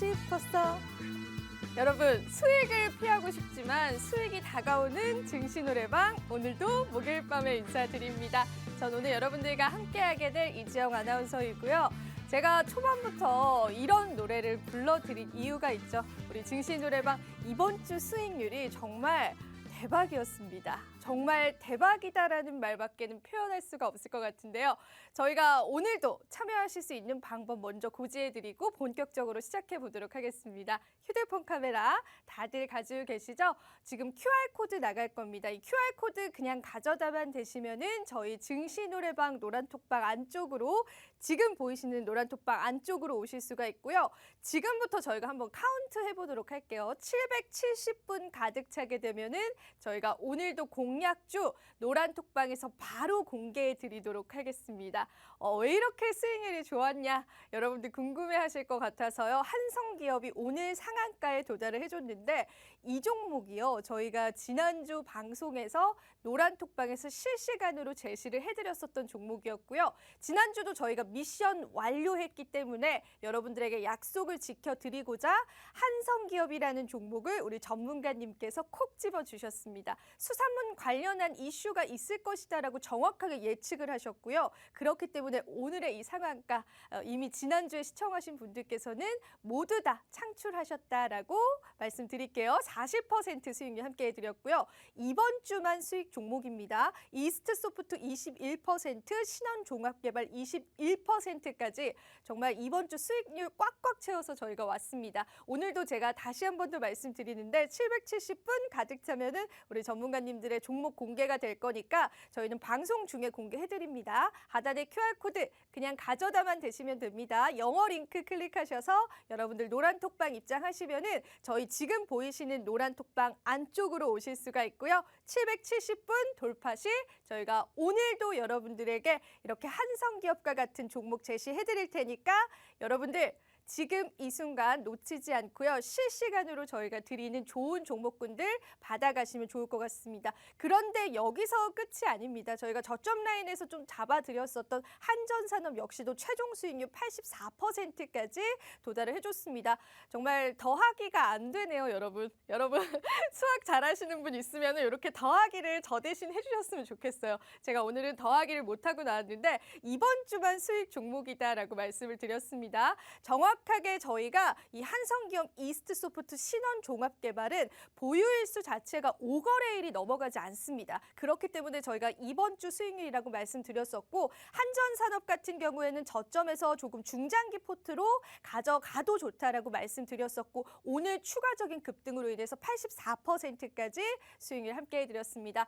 싶었어. 여러분, 수익을 피하고 싶지만 수익이 다가오는 증시 노래방, 오늘도 목요일 밤에 인사드립니다. 전 오늘 여러분들과 함께하게 될 이지영 아나운서이고요. 제가 초반부터 이런 노래를 불러드린 이유가 있죠. 우리 증시 노래방 이번 주 수익률이 정말 대박이었습니다. 정말 대박이다라는 말밖에는 표현할 수가 없을 것 같은데요. 저희가 오늘도 참여하실 수 있는 방법 먼저 고지해드리고 본격적으로 시작해 보도록 하겠습니다. 휴대폰 카메라 다들 가지고 계시죠? 지금 QR코드 나갈 겁니다. 이 QR코드 그냥 가져다만 되시면은 저희 증시 노래방 노란톡방 안쪽으로 지금 보이시는 노란톡방 안쪽으로 오실 수가 있고요. 지금부터 저희가 한번 카운트 해보도록 할게요. 770분 가득 차게 되면은 저희가 오늘도 공약주 노란톡방에서 바로 공개해 드리도록 하겠습니다. 왜 이렇게 수익률이 좋았냐? 여러분들 궁금해하실 것 같아서요. 한성기업이 오늘 상한가에 도달을 해줬는데 이 종목이요. 저희가 지난주 방송에서 노란톡방에서 실시간으로 제시를 해드렸었던 종목이었고요. 지난주도 저희가 미션 완료했기 때문에 여러분들에게 약속을 지켜드리고자 한성기업이라는 종목을 우리 전문가님께서 콕 집어주셨습니다. 수산물 관련한 이슈가 있을 것이다라고 정확하게 예측을 하셨고요. 그렇기 때문에 오늘의 이 상한가 이미 지난주에 시청하신 분들께서는 모두 다 창출하셨다라고 말씀드릴게요. 40% 수익률 함께 해드렸고요. 이번 주만 수익 종목입니다. 이스트소프트 21%, 신원종합개발 21%까지 정말 이번 주 수익률 꽉꽉 채워서 저희가 왔습니다. 오늘도 제가 다시 한 번 더 말씀드리는데 770분 가득 차면은 우리 전문가님들의 종목 공개가 될 거니까 저희는 방송 중에 공개해드립니다. 하단에 QR코드 그냥 가져다만 되시면 됩니다. 영어 링크 클릭하셔서 여러분들 노란톡방 입장하시면은 저희 지금 보이시는 노란톡방 안쪽으로 오실 수가 있고요. 770분 돌파 시 저희가 오늘도 여러분들에게 이렇게 한성기업과 같은 종목 제시해드릴 테니까 여러분들 지금 이 순간 놓치지 않고요. 실시간으로 저희가 드리는 좋은 종목군들 받아가시면 좋을 것 같습니다. 그런데 여기서 끝이 아닙니다. 저희가 저점 라인에서 좀 잡아드렸었던 한전산업 역시도 최종 수익률 84%까지 도달을 해줬습니다. 정말 더하기가 안 되네요, 여러분. 여러분 수학 잘하시는 분 있으면 이렇게 더하기를 저 대신 해주셨으면 좋겠어요. 제가 오늘은 더하기를 못하고 나왔는데 이번 주만 수익 종목이다라고 말씀을 드렸습니다. 정확하게 저희가 이 한성기업 이스트소프트 신원종합개발은 보유일수 자체가 5거래일이 넘어가지 않습니다. 그렇기 때문에 저희가 이번 주 수익률이라고 말씀드렸었고 한전산업 같은 경우에는 저점에서 조금 중장기 포트로 가져가도 좋다라고 말씀드렸었고 오늘 추가적인 급등으로 인해서 84%까지 수익률 함께 해드렸습니다.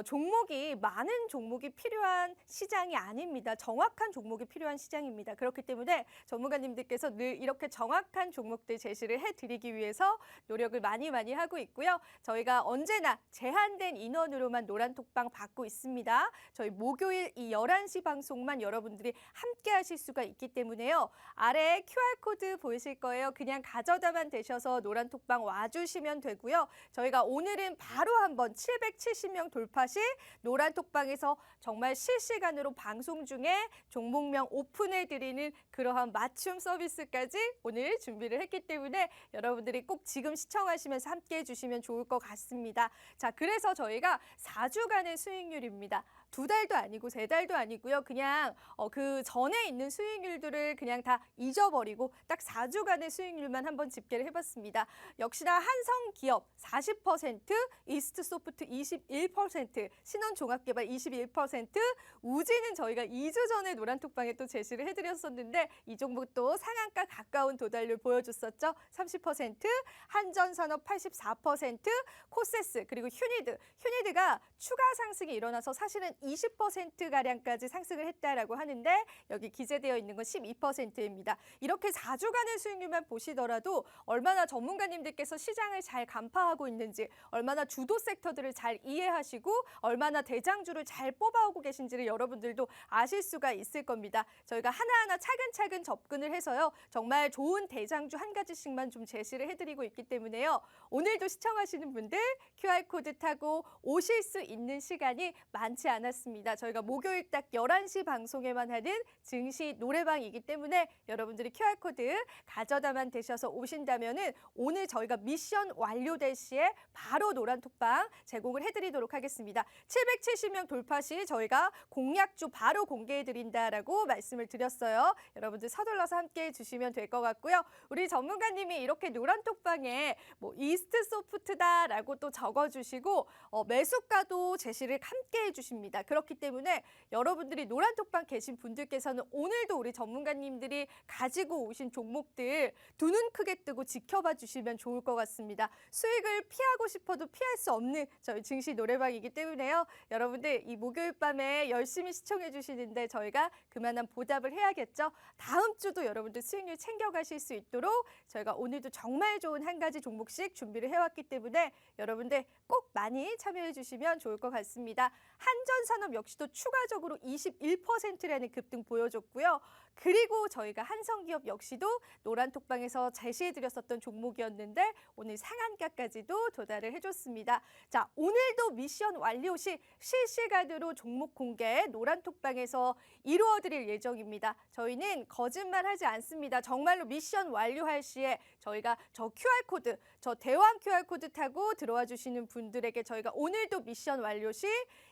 종목이 많은 종목이 필요한 시장이 아닙니다. 정확한 종목이 필요한 시장입니다. 그렇기 때문에 전문가님들께서 늘 이렇게 정확한 종목들 제시를 해드리기 위해서 노력을 많이 하고 있고요. 저희가 언제나 제한된 인원으로만 노란톡방 받고 있습니다. 저희 목요일 이 11시 방송만 여러분들이 함께 하실 수가 있기 때문에요. 아래 QR코드 보이실 거예요. 그냥 가져다만 되셔서 노란톡방 와주시면 되고요. 저희가 오늘은 바로 한번 770명 돌파 시 노란톡방에서 정말 실시간으로 방송 중에 종목명 오픈해드리는 그러한 맞춤 서비스까지 오늘 준비를 했기 때문에 여러분들이 꼭 지금 시청하시면서 함께 해주시면 좋을 것 같습니다. 자, 그래서 저희가 4주간의 수익률입니다. 2달도 아니고 3달도 아니고요. 그냥 그 전에 있는 수익률들을 그냥 다 잊어버리고 딱 4주간의 수익률만 한번 집계를 해봤습니다. 역시나 한성기업 40%, 이스트소프트 21%, 신원종합개발 21%, 우지는 저희가 2주 전에 노란톡방에 또 제시를 해드렸었는데 이 종목도 상한가 가까운 도달률 보여줬었죠. 30%, 한전산업 84%, 코세스 그리고 휴니드가 추가 상승이 일어나서 사실은 20%가량까지 상승을 했다라고 하는데 여기 기재되어 있는 건 12%입니다. 이렇게 4주간의 수익률만 보시더라도 얼마나 전문가님들께서 시장을 잘 간파하고 있는지, 얼마나 주도 섹터들을 잘 이해하시고 얼마나 대장주를 잘 뽑아오고 계신지를 여러분들도 아실 수가 있을 겁니다. 저희가 하나하나 차근차근 접근을 해서요. 정말 좋은 대장주 한 가지씩만 좀 제시를 해드리고 있기 때문에요. 오늘도 시청하시는 분들 QR코드 타고 오실 수 있는 시간이 많지 않아 않았습니다. 저희가 목요일 딱 11시 방송에만 하는 증시 노래방이기 때문에 여러분들이 QR코드 가져다만 되셔서 오신다면은 오늘 저희가 미션 완료될 시에 바로 노란톡방 제공을 해드리도록 하겠습니다. 770명 돌파 시 저희가 공약주 바로 공개해드린다라고 말씀을 드렸어요. 여러분들 서둘러서 함께해 주시면 될 것 같고요. 우리 전문가님이 이렇게 노란톡방에 뭐 이스트 소프트다라고 또 적어주시고 매수가도 제시를 함께해 주십니다. 그렇기 때문에 여러분들이 노란톡방 계신 분들께서는 오늘도 우리 전문가님들이 가지고 오신 종목들 두 눈 크게 뜨고 지켜봐 주시면 좋을 것 같습니다. 수익을 피하고 싶어도 피할 수 없는 저희 증시 노래방이기 때문에요. 여러분들 이 목요일 밤에 열심히 시청해 주시는데 저희가 그만한 보답을 해야겠죠. 다음 주도 여러분들 수익률 챙겨가실 수 있도록 저희가 오늘도 정말 좋은 한 가지 종목씩 준비를 해왔기 때문에 여러분들 꼭 많이 참여해 주시면 좋을 것 같습니다. 한전산업 역시도 추가적으로 21%라는 급등 보여줬고요. 그리고 저희가 한성기업 역시도 노란톡방에서 제시해드렸었던 종목이었는데 오늘 상한가까지도 도달을 해줬습니다. 자, 오늘도 미션 완료 시 실시간으로 종목 공개 노란톡방에서 이루어드릴 예정입니다. 저희는 거짓말하지 않습니다. 정말로 미션 완료할 시에 저희가 저 QR코드, 저 대왕 QR코드 타고 들어와 주시는 분들에게 저희가 오늘도 미션 완료 시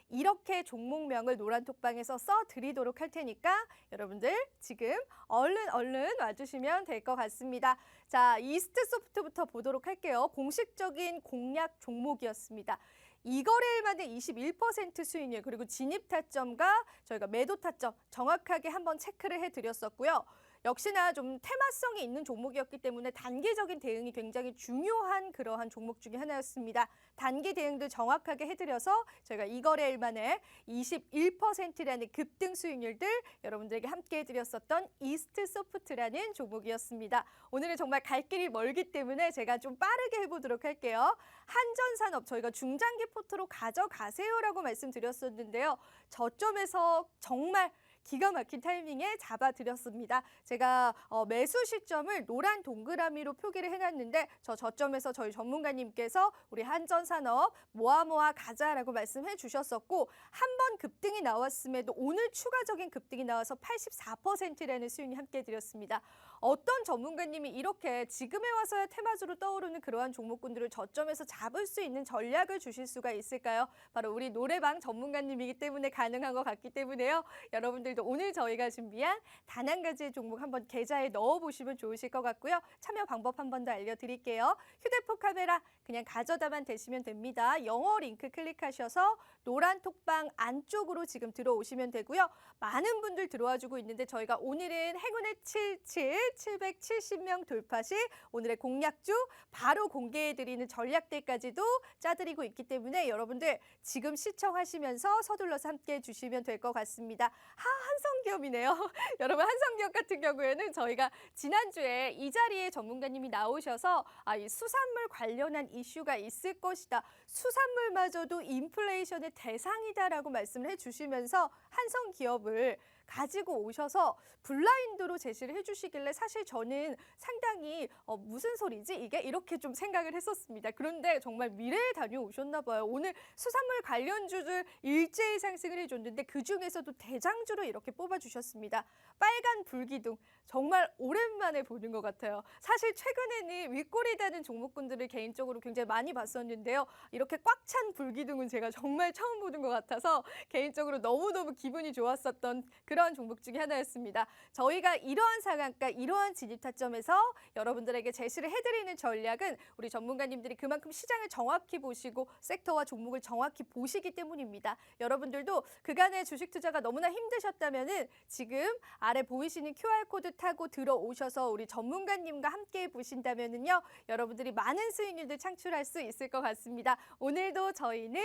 이렇게 종목명을 노란톡방에서 써드리도록 할 테니까 여러분들 지금 얼른 와주시면 될 것 같습니다. 자, 이스트 소프트부터 보도록 할게요. 공식적인 공략 종목이었습니다. 이거래일 만에 21% 수익률 그리고 진입 타점과 저희가 매도 타점 정확하게 한번 체크를 해드렸었고요. 역시나 좀 테마성이 있는 종목이었기 때문에 단기적인 대응이 굉장히 중요한 그러한 종목 중에 하나였습니다. 단기 대응도 정확하게 해드려서 저희가 이거래일 만에 21%라는 급등 수익률들 여러분들에게 함께 해드렸었던 이스트 소프트라는 종목이었습니다. 오늘은 정말 갈 길이 멀기 때문에 제가 좀 빠르게 해보도록 할게요. 한전산업 저희가 중장기 포트로 가져가세요라고 말씀드렸었는데요. 저점에서 정말 기가 막힌 타이밍에 잡아드렸습니다. 제가 매수 시점을 노란 동그라미로 표기를 해놨는데 저점에서 저희 전문가님께서 우리 한전산업 모아 가자라고 말씀해 주셨었고 한 번 급등이 나왔음에도 오늘 추가적인 급등이 나와서 84%라는 수익이 함께 드렸습니다. 어떤 전문가님이 이렇게 지금에 와서야 테마주로 떠오르는 그러한 종목군들을 저점에서 잡을 수 있는 전략을 주실 수가 있을까요? 바로 우리 노래방 전문가님이기 때문에 가능한 것 같기 때문에요. 여러분들도 오늘 저희가 준비한 단 한 가지의 종목 한번 계좌에 넣어보시면 좋으실 것 같고요. 참여 방법 한 번 더 알려드릴게요. 휴대폰 카메라 그냥 가져다만 대시면 됩니다. 영어 링크 클릭하셔서 노란톡방 안쪽으로 지금 들어오시면 되고요. 많은 분들 들어와주고 있는데 저희가 오늘은 행운의 770명 돌파 시 오늘의 공략주 바로 공개해드리는 전략들까지도 짜드리고 있기 때문에 여러분들 지금 시청하시면서 서둘러서 함께해 주시면 될 것 같습니다. 한성기업이네요. 여러분 한성기업 같은 경우에는 저희가 지난주에 이 자리에 전문가님이 나오셔서 이 수산물 관련한 이슈가 있을 것이다. 수산물마저도 인플레이션의 대상이다라고 말씀을 해주시면서 한성기업을 가지고 오셔서 블라인드로 제시를 해주시길래 사실 저는 상당히 무슨 소리지 이게 이렇게 좀 생각을 했었습니다. 그런데 정말 미래에 다녀오셨나 봐요. 오늘 수산물 관련주들 일제히 상승을 해줬는데 그중에서도 대장주로 이렇게 뽑아주셨습니다. 빨간 불기둥 정말 오랜만에 보는 것 같아요. 사실 최근에는 윗골이 다는 종목군들을 개인적으로 굉장히 많이 봤었는데요. 이렇게 꽉 찬 불기둥은 제가 정말 처음 보는 것 같아서 개인적으로 너무너무 기분이 좋았었던 그런 종목 중에 하나였습니다. 저희가 이러한 상한가, 이러한 진입 타점에서 여러분들에게 제시를 해드리는 전략은 우리 전문가님들이 그만큼 시장을 정확히 보시고 섹터와 종목을 정확히 보시기 때문입니다. 여러분들도 그간의 주식 투자가 너무나 힘드셨다면은 지금 아래 보이시는 QR코드 타고 들어오셔서 우리 전문가님과 함께 보신다면은요, 여러분들이 많은 수익률들 창출할 수 있을 것 같습니다. 오늘도 저희는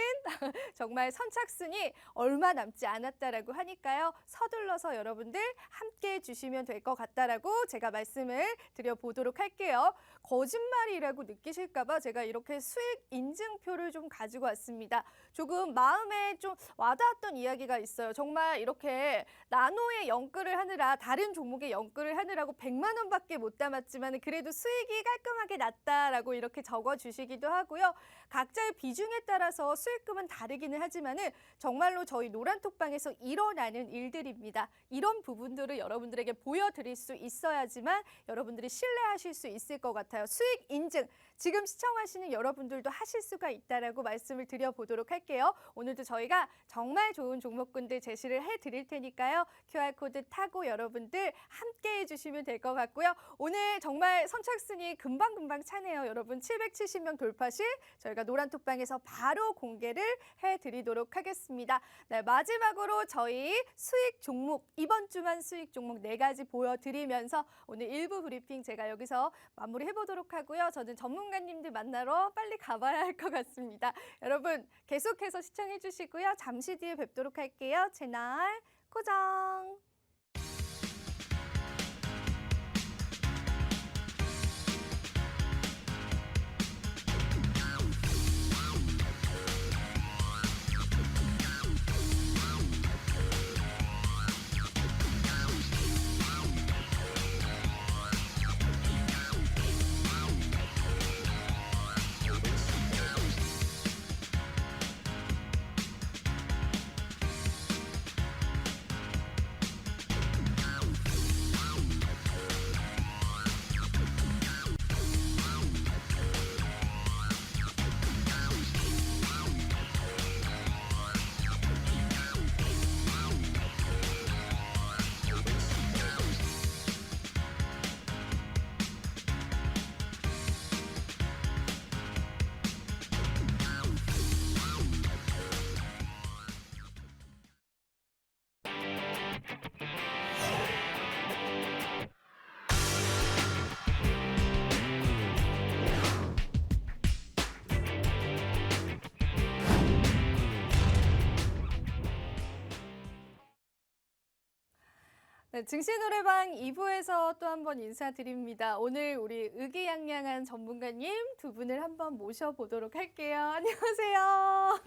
정말 선착순이 얼마 남지 않았다라고 하니까요. 서둘러서 여러분들 함께 해주시면 될 것 같다라고 제가 말씀을 드려보도록 할게요. 거짓말이라고 느끼실까봐 제가 이렇게 수익 인증표를 좀 가지고 왔습니다. 조금 마음에 좀 와닿았던 이야기가 있어요. 정말 이렇게 나노의 연끌을 하느라 다른 종목의 연끌을 하느라고 100만 원밖에 못 담았지만 그래도 수익이 깔끔하게 났다라고 이렇게 적어주시기도 하고요. 각자의 비중에 따라서 수익금은 다르기는 하지만은 정말로 저희 노란톡방에서 일어나는 일들입니다. 이런 부분들을 여러분들에게 보여드릴 수 있어야지만 여러분들이 신뢰하실 수 있을 것 같아요. 수익 인증 지금 시청하시는 여러분들도 하실 수가 있다라고 말씀을 드려보도록 할게요. 오늘도 저희가 정말 좋은 종목군들 제시를 해드릴 테니까요. QR코드 타고 여러분들 함께 해주시면 될 것 같고요. 오늘 정말 선착순이 금방금방 차네요. 여러분 770명 돌파 시 저희가 노란톡방에서 바로 공개를 해드리도록 하겠습니다. 네, 마지막으로 저희 수익 종목, 이번 주만 수익 종목 4가지 보여드리면서 오늘 1부 브리핑 제가 여기서 마무리해보도록 하고요. 저는 전문가님들 만나러 빨리 가봐야 할 것 같습니다. 여러분 계속해서 시청해주시고요. 잠시 뒤에 뵙도록 할게요. 채널 고정! 네, 증시노래방 2부에서 또 한 번 인사드립니다. 오늘 우리 의기양양한 전문가님 두 분을 한번 모셔보도록 할게요. 안녕하세요.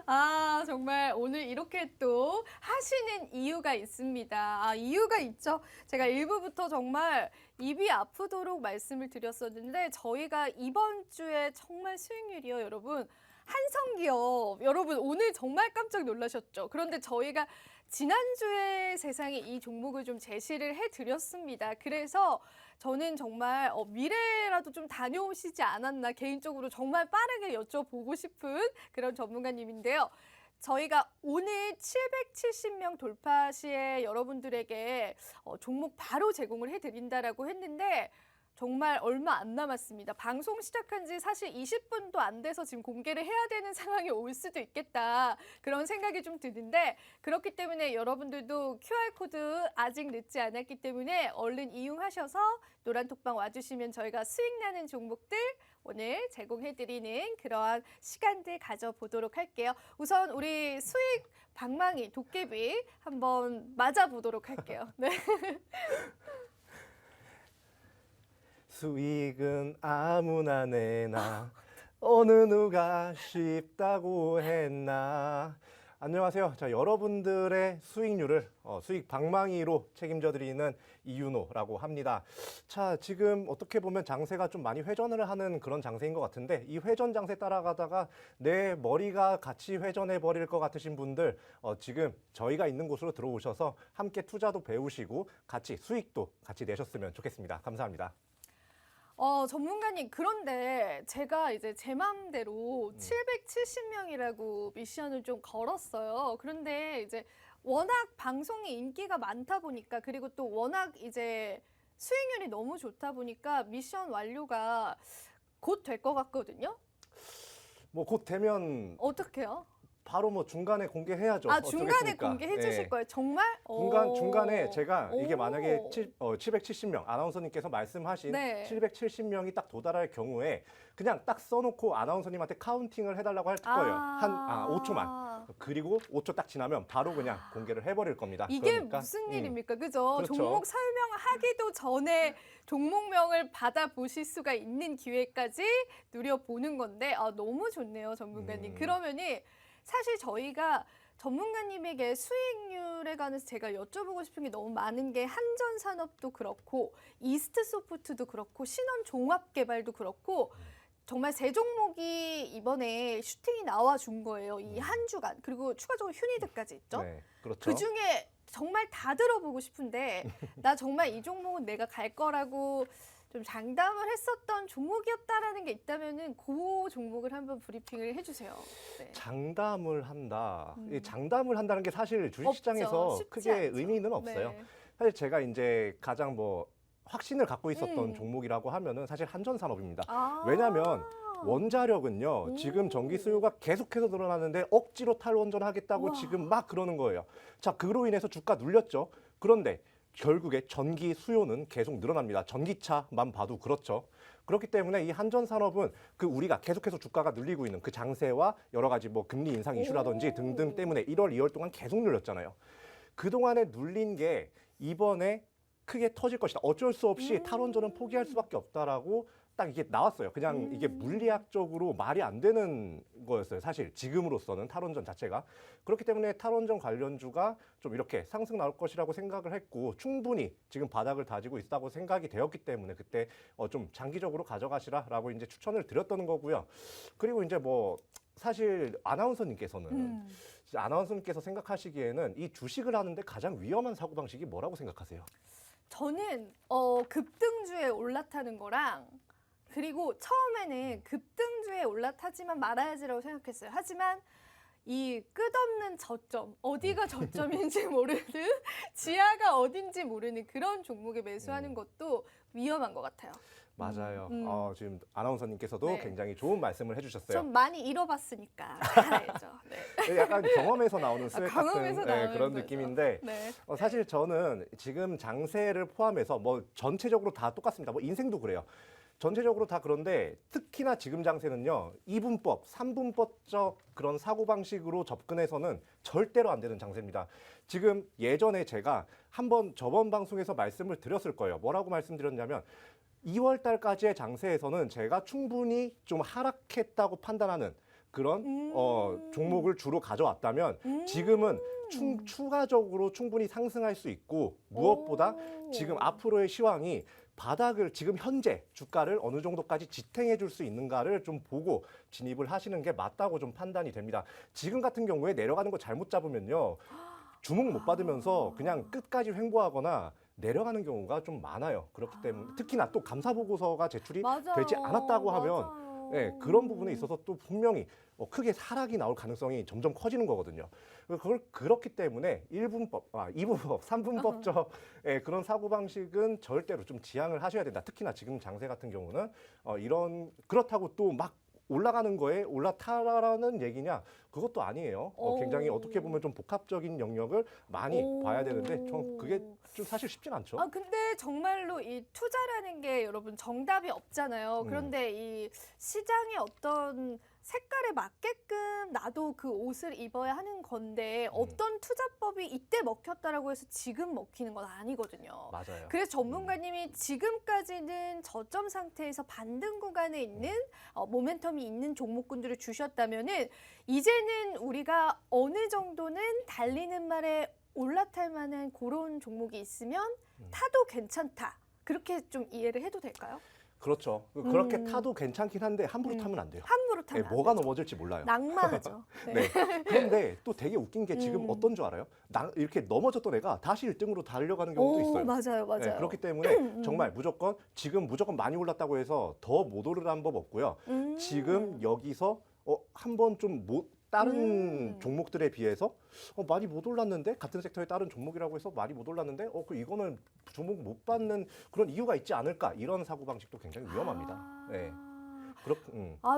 아, 정말 오늘 이렇게 또 하시는 이유가 있습니다. 아, 이유가 있죠. 제가 1부부터 정말 입이 아프도록 말씀을 드렸었는데 저희가 이번 주에 정말 수익률이요, 여러분. 한성기업, 여러분 오늘 정말 깜짝 놀라셨죠? 그런데 저희가 지난주에 세상에 이 종목을 좀 제시를 해드렸습니다. 그래서 저는 정말 미래라도 좀 다녀오시지 않았나 개인적으로 정말 빠르게 여쭤보고 싶은 그런 전문가님인데요. 저희가 오늘 770명 돌파 시에 여러분들에게 종목 바로 제공을 해드린다라고 했는데 정말 얼마 안 남았습니다. 방송 시작한 지 사실 20분도 안 돼서 지금 공개를 해야 되는 상황이 올 수도 있겠다. 그런 생각이 좀 드는데 그렇기 때문에 여러분들도 QR코드 아직 늦지 않았기 때문에 얼른 이용하셔서 노란톡방 와주시면 저희가 수익 나는 종목들 오늘 제공해드리는 그러한 시간들 가져보도록 할게요. 우선 우리 수익 방망이 도깨비 한번 맞아보도록 할게요. 네. 수익은 아무나 내나 어느 누가 쉽다고 했나. 안녕하세요. 자, 여러분들의 수익률을 수익 방망이로 책임져 드리는 이윤호라고 합니다. 자, 지금 어떻게 보면 장세가 좀 많이 회전을 하는 그런 장세인 것 같은데 이 회전 장세 따라가다가 내 머리가 같이 회전해 버릴 것 같으신 분들 지금 저희가 있는 곳으로 들어오셔서 함께 투자도 배우시고 같이 수익도 같이 내셨으면 좋겠습니다. 감사합니다. 전문가님, 그런데 제가 이제 제 마음대로 770명이라고 미션을 좀 걸었어요. 그런데 이제 워낙 방송이 인기가 많다 보니까 그리고 또 워낙 이제 수익률이 너무 좋다 보니까 미션 완료가 곧 될 것 같거든요. 뭐 곧 되면 어떡해요? 바로 뭐 중간에 공개해야죠. 아, 중간에 어쩌겠습니까? 공개해 주실 예. 거예요? 정말? 중간에 제가 이게 오. 만약에 770명 아나운서님께서 말씀하신 네. 770명이 딱 도달할 경우에 그냥 딱 써놓고 아나운서님한테 카운팅을 해달라고 할 거예요. 한 5초만. 그리고 5초 딱 지나면 바로 그냥 공개를 해버릴 겁니다. 이게 그러니까, 무슨 일입니까? 그죠? 그렇죠. 종목 설명하기도 전에 종목명을 받아보실 수가 있는 기회까지 누려보는 건데 너무 좋네요, 전문가님. 그러면은 사실 저희가 전문가님에게 수익률에 관해서 제가 여쭤보고 싶은 게 너무 많은 게 한전산업도 그렇고 이스트소프트도 그렇고 신원종합개발도 그렇고 정말 세 종목이 이번에 슈팅이 나와준 거예요. 이 한 주간. 그리고 추가적으로 휴니드까지 있죠. 네, 그렇죠. 그중에 정말 다 들어보고 싶은데 나 정말 이 종목은 내가 갈 거라고 좀 장담을 했었던 종목이었다라는 게 있다면은 그 종목을 한번 브리핑을 해주세요. 네. 장담을 한다. 이 장담을 한다는 게 사실 주식시장에서 없죠. 쉽지 크게 않죠. 의미는 없어요. 네. 사실 제가 이제 가장 확신을 갖고 있었던 종목이라고 하면은 사실 한전산업입니다. 왜냐하면 원자력은요, 지금 전기 수요가 계속해서 늘어나는데 억지로 탈원전하겠다고 우와. 지금 막 그러는 거예요. 자, 그로 인해서 주가 눌렸죠. 그런데 결국에 전기 수요는 계속 늘어납니다. 전기차만 봐도 그렇죠. 그렇기 때문에 이 한전산업은 우리가 계속해서 주가가 눌리고 있는 그 장세와 여러 가지 금리 인상 이슈라든지 등등 때문에 1월, 2월 동안 계속 눌렸잖아요. 그동안에 눌린 게 이번에 크게 터질 것이다. 어쩔 수 없이 탈원전은 포기할 수밖에 없다라고 딱 이게 나왔어요. 그냥 이게 물리학적으로 말이 안 되는 거였어요. 사실 지금으로서는 탈원전 자체가. 그렇기 때문에 탈원전 관련주가 좀 이렇게 상승 나올 것이라고 생각을 했고 충분히 지금 바닥을 다지고 있다고 생각이 되었기 때문에 그때 좀 장기적으로 가져가시라라고 이제 추천을 드렸던 거고요. 그리고 이제 사실 아나운서님께서는 아나운서님께서 생각하시기에는 이 주식을 하는데 가장 위험한 사고방식이 뭐라고 생각하세요? 저는 급등주에 올라타는 거랑 그리고 처음에는 급등주에 올라타지만 말아야지라고 생각했어요. 하지만 이 끝없는 저점, 어디가 저점인지 모르는 지하가 어딘지 모르는 그런 종목에 매수하는 것도 위험한 것 같아요. 맞아요. 지금 아나운서님께서도 네. 굉장히 좋은 말씀을 해주셨어요. 좀 많이 잃어봤으니까 잘 알죠. 네. 약간 경험에서 나오는 수익 경험에서 같은 나오는 그런 거죠. 느낌인데 네. 사실 저는 지금 장세를 포함해서 전체적으로 다 똑같습니다. 인생도 그래요. 전체적으로 다 그런데 특히나 지금 장세는요. 2분법, 3분법적 그런 사고방식으로 접근해서는 절대로 안 되는 장세입니다. 지금 예전에 제가 저번 방송에서 말씀을 드렸을 거예요. 뭐라고 말씀드렸냐면 2월 달까지의 장세에서는 제가 충분히 좀 하락했다고 판단하는 그런 종목을 주로 가져왔다면 지금은 추가적으로 충분히 상승할 수 있고 무엇보다 지금 앞으로의 시황이 바닥을 지금 현재 주가를 어느 정도까지 지탱해 줄 수 있는가를 좀 보고 진입을 하시는 게 맞다고 좀 판단이 됩니다. 지금 같은 경우에 내려가는 거 잘못 잡으면요. 주목 못 받으면서 그냥 끝까지 횡보하거나 내려가는 경우가 좀 많아요. 그렇기 때문에 특히나 또 감사 보고서가 제출이 맞아요. 되지 않았다고 하면 맞아요. 네, 그런 부분에 있어서 또 분명히 크게 하락이 나올 가능성이 점점 커지는 거거든요. 그렇기 때문에 2분법, 3분법적 그런 사고방식은 절대로 좀 지양을 하셔야 된다. 특히나 지금 장세 같은 경우는 그렇다고 또 막 올라가는 거에 올라타라는 얘기냐? 그것도 아니에요. 굉장히 어떻게 보면 좀 복합적인 영역을 많이 봐야 되는데 그게 좀 사실 쉽진 않죠. 근데 정말로 이 투자라는 게 여러분 정답이 없잖아요. 그런데 이 시장의 어떤 색깔에 맞게끔 나도 그 옷을 입어야 하는 건데 어떤 투자법이 이때 먹혔다라고 해서 지금 먹히는 건 아니거든요. 맞아요. 그래서 전문가님이 지금까지는 저점 상태에서 반등 구간에 있는 모멘텀이 있는 종목군들을 주셨다면은 이제는 우리가 어느 정도는 달리는 말에 올라탈 만한 그런 종목이 있으면 타도 괜찮다. 그렇게 좀 이해를 해도 될까요? 그렇죠. 그렇게 타도 괜찮긴 한데 함부로 타면 안 돼요. 함부로 타면 안 뭐가 되죠. 넘어질지 몰라요. 낭만하죠. 네. 네. 그런데 또 되게 웃긴 게 지금 어떤 줄 알아요? 이렇게 넘어졌던 애가 다시 1등으로 달려가는 경우도 있어요. 맞아요, 맞아요. 네, 그렇기 때문에 정말 지금 무조건 많이 올랐다고 해서 더 못 오르라는 법 없고요. 지금 여기서 한번 좀 다른 종목들에 비해서 많이 못 올랐는데 같은 섹터의 다른 종목이라고 해서 많이 못 올랐는데 이거는 종목 못 받는 그런 이유가 있지 않을까 이런 사고방식도 굉장히 위험합니다. 네.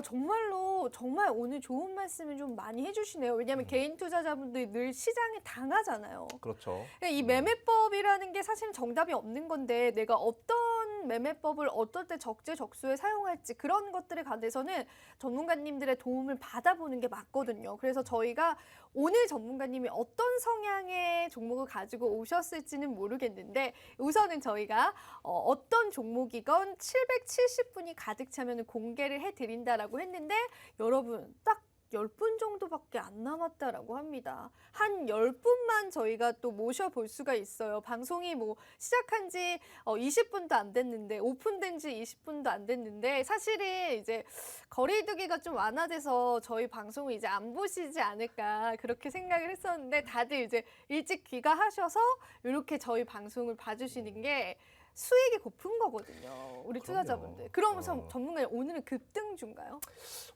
정말로 정말 오늘 좋은 말씀을 좀 많이 해주시네요. 왜냐하면 개인 투자자분들이 늘 시장에 당하잖아요. 그렇죠. 이 매매법이라는 게 사실 정답이 없는 건데 내가 어떤 어떤 매매법을 어떨 때 적재적소에 사용할지 그런 것들에 관해서는 전문가님들의 도움을 받아보는 게 맞거든요. 그래서 저희가 오늘 전문가님이 어떤 성향의 종목을 가지고 오셨을지는 모르겠는데 우선은 저희가 어떤 종목이건 770분이 가득 차면 공개를 해드린다라고 했는데 여러분 딱 10분 정도밖에 안 남았다라고 합니다. 한 10분만 저희가 또 모셔볼 수가 있어요. 방송이 뭐 시작한 지 20분도 안 됐는데 오픈된 지 20분도 안 됐는데 사실은 이제 거리두기가 좀 완화돼서 저희 방송을 이제 안 보시지 않을까 그렇게 생각을 했었는데 다들 이제 일찍 귀가하셔서 이렇게 저희 방송을 봐주시는 게 수익이 고픈 거거든요. 우리 그럼요. 투자자분들. 그러면서 전문가님 오늘은 급등주인가요?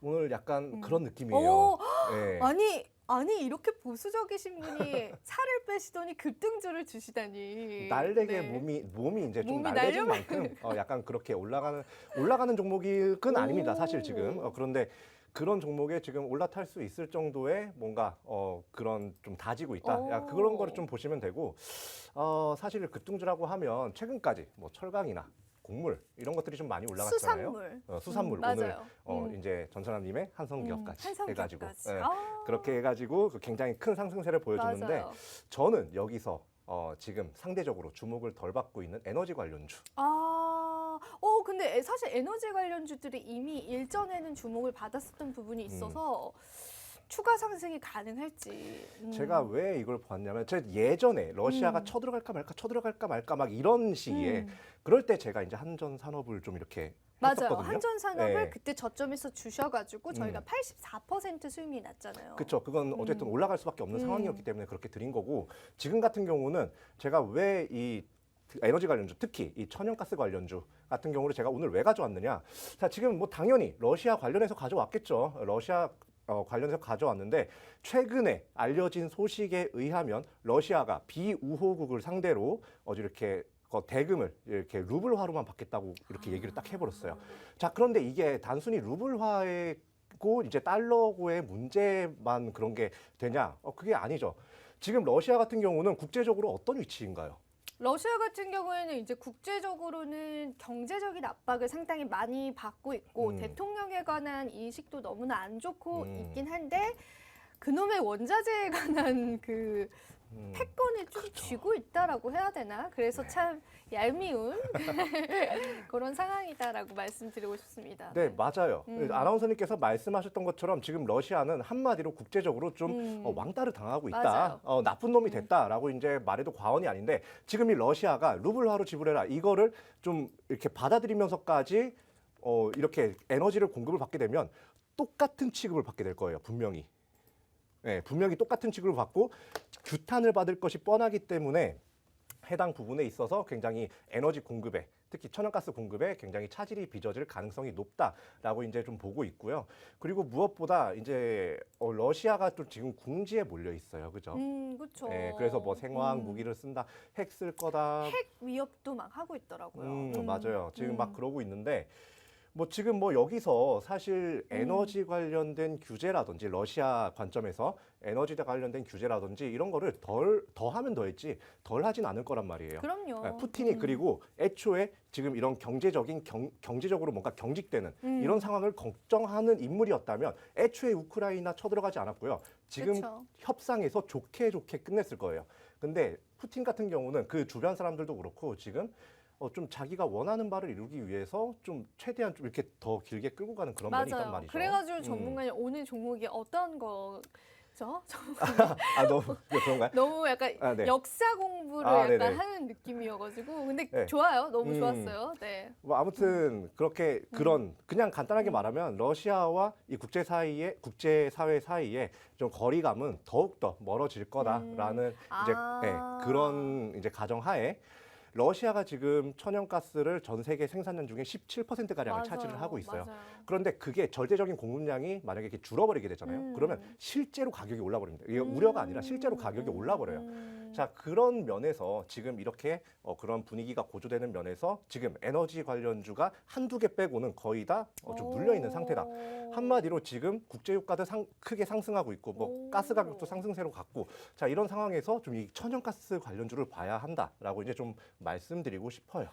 오늘 약간 그런 느낌이에요. 오, 네. 아니 이렇게 보수적이신 분이 살을 빼시더니 급등주를 주시다니. 날래게 네. 몸이 이제 좀 몸이 날래진 날려버리는. 만큼 약간 그렇게 올라가는 종목은 아닙니다. 사실 지금 그런데 그런 종목에 지금 올라탈 수 있을 정도의 뭔가 그런 좀 다지고 있다. 야, 그런 거를 좀 보시면 되고 사실 급등주라고 하면 최근까지 뭐 철강이나 곡물 이런 것들이 좀 많이 올라갔잖아요. 수산물. 수산물 맞아요. 오늘 이제 전천남님의 한성기업까지 해가지고 한성기업까지. 그렇게 해가지고 그 굉장히 큰 상승세를 보여주는데 맞아요. 저는 여기서 지금 상대적으로 주목을 덜 받고 있는 에너지 관련주. 근데 사실 에너지 관련주들이 이미 일전에는 주목을 받았었던 부분이 있어서 추가 상승이 가능할지. 제가 왜 이걸 봤냐면 제가 예전에 러시아가 쳐들어갈까 말까 막 이런 시기에 그럴 때 제가 이제 한전 산업을 좀 이렇게 맞아요. 했었거든요. 한전 산업을 네. 그때 저점에서 주셔가지고 저희가 84% 수익이 났잖아요. 그렇죠. 그건 어쨌든 올라갈 수밖에 없는 상황이었기 때문에 그렇게 드린 거고 지금 같은 경우는 제가 왜 이 에너지 관련주, 특히 이 천연가스 관련주 같은 경우를 제가 오늘 왜 가져왔느냐. 자, 지금 뭐 당연히 러시아 관련해서 가져왔겠죠. 러시아 관련해서 가져왔는데 최근에 알려진 소식에 의하면 러시아가 비우호국을 상대로 이렇게 대금을 이렇게 루블화로만 받겠다고 이렇게 얘기를 딱 해버렸어요. 자, 그런데 이게 단순히 루블화고 이제 달러고의 문제만 그런 게 되냐? 그게 아니죠. 지금 러시아 같은 경우는 국제적으로 어떤 위치인가요? 러시아 같은 경우에는 이제 국제적으로는 경제적인 압박을 상당히 많이 받고 있고 대통령에 관한 인식도 너무나 안 좋고 있긴 한데 그놈의 원자재에 관한 그 패권을 좀 쥐고 있다라고 해야 되나? 그래서 참 얄미운 그런 상황이다라고 말씀드리고 싶습니다. 네, 맞아요. 아나운서님께서 말씀하셨던 것처럼 지금 러시아는 한마디로 국제적으로 좀 왕따를 당하고 있다. 나쁜 놈이 됐다라고 이제 말해도 과언이 아닌데 지금 이 러시아가 루블화로 지불해라 이거를 좀 이렇게 받아들이면서까지 이렇게 에너지를 공급을 받게 되면 똑같은 취급을 받게 될 거예요. 분명히. 네, 분명히 똑같은 취급을 받고 규탄을 받을 것이 뻔하기 때문에 해당 부분에 있어서 굉장히 에너지 공급에 특히 천연가스 공급에 굉장히 차질이 빚어질 가능성이 높다라고 이제 좀 보고 있고요. 그리고 무엇보다 이제 러시아가 또 지금 궁지에 몰려 있어요, 그죠? 그렇죠. 네, 그래서 뭐 생화학 무기를 쓴다, 핵 쓸 거다. 핵 위협도 막 하고 있더라고요. 맞아요. 지금 막 그러고 있는데. 뭐 지금 뭐 여기서 사실 에너지 관련된 규제라든지 러시아 관점에서 에너지 관련된 규제라든지 이런 거를 더 하면 더했지 덜 하진 않을 거란 말이에요. 그럼요. 네, 푸틴이 그리고 애초에 지금 이런 경제적으로 뭔가 경직되는 이런 상황을 걱정하는 인물이었다면 애초에 우크라이나 쳐들어가지 않았고요. 지금 그쵸. 협상에서 좋게 끝냈을 거예요. 근데 푸틴 같은 경우는 그 주변 사람들도 그렇고 지금 좀 자기가 원하는 바를 이루기 위해서 좀 최대한 좀 이렇게 더 길게 끌고 가는 그런 면이 있단 말이죠. 그래가지고 전문가님 오늘 종목이 어떤 거죠? 너무 그런가요? 너무 약간 네. 역사 공부를 약간 네네. 하는 느낌이어가지고 근데 네. 좋아요. 너무 좋았어요. 네. 뭐 아무튼 그렇게 그냥 간단하게 말하면 러시아와 이 국제사회 사이에 좀 거리감은 더욱더 멀어질 거다라는 이제 그런 이제 가정하에 러시아가 지금 천연가스를 전 세계 생산량 중에 17%가량을 차지를 하고 있어요. 맞아요. 그런데 그게 절대적인 공급량이 만약에 이렇게 줄어버리게 되잖아요. 그러면 실제로 가격이 올라버립니다. 이게 우려가 아니라 실제로 가격이 올라버려요. 자, 그런 면에서 지금 이렇게 그런 분위기가 고조되는 면에서 지금 에너지 관련주가 한두 개 빼고는 거의 다 좀 눌려 있는 상태다. 한마디로 지금 국제유가도 크게 상승하고 있고 뭐 가스 가격도 상승세로 갔고, 자, 이런 상황에서 좀 이 천연가스 관련주를 봐야 한다라고 이제 좀 말씀드리고 싶어요.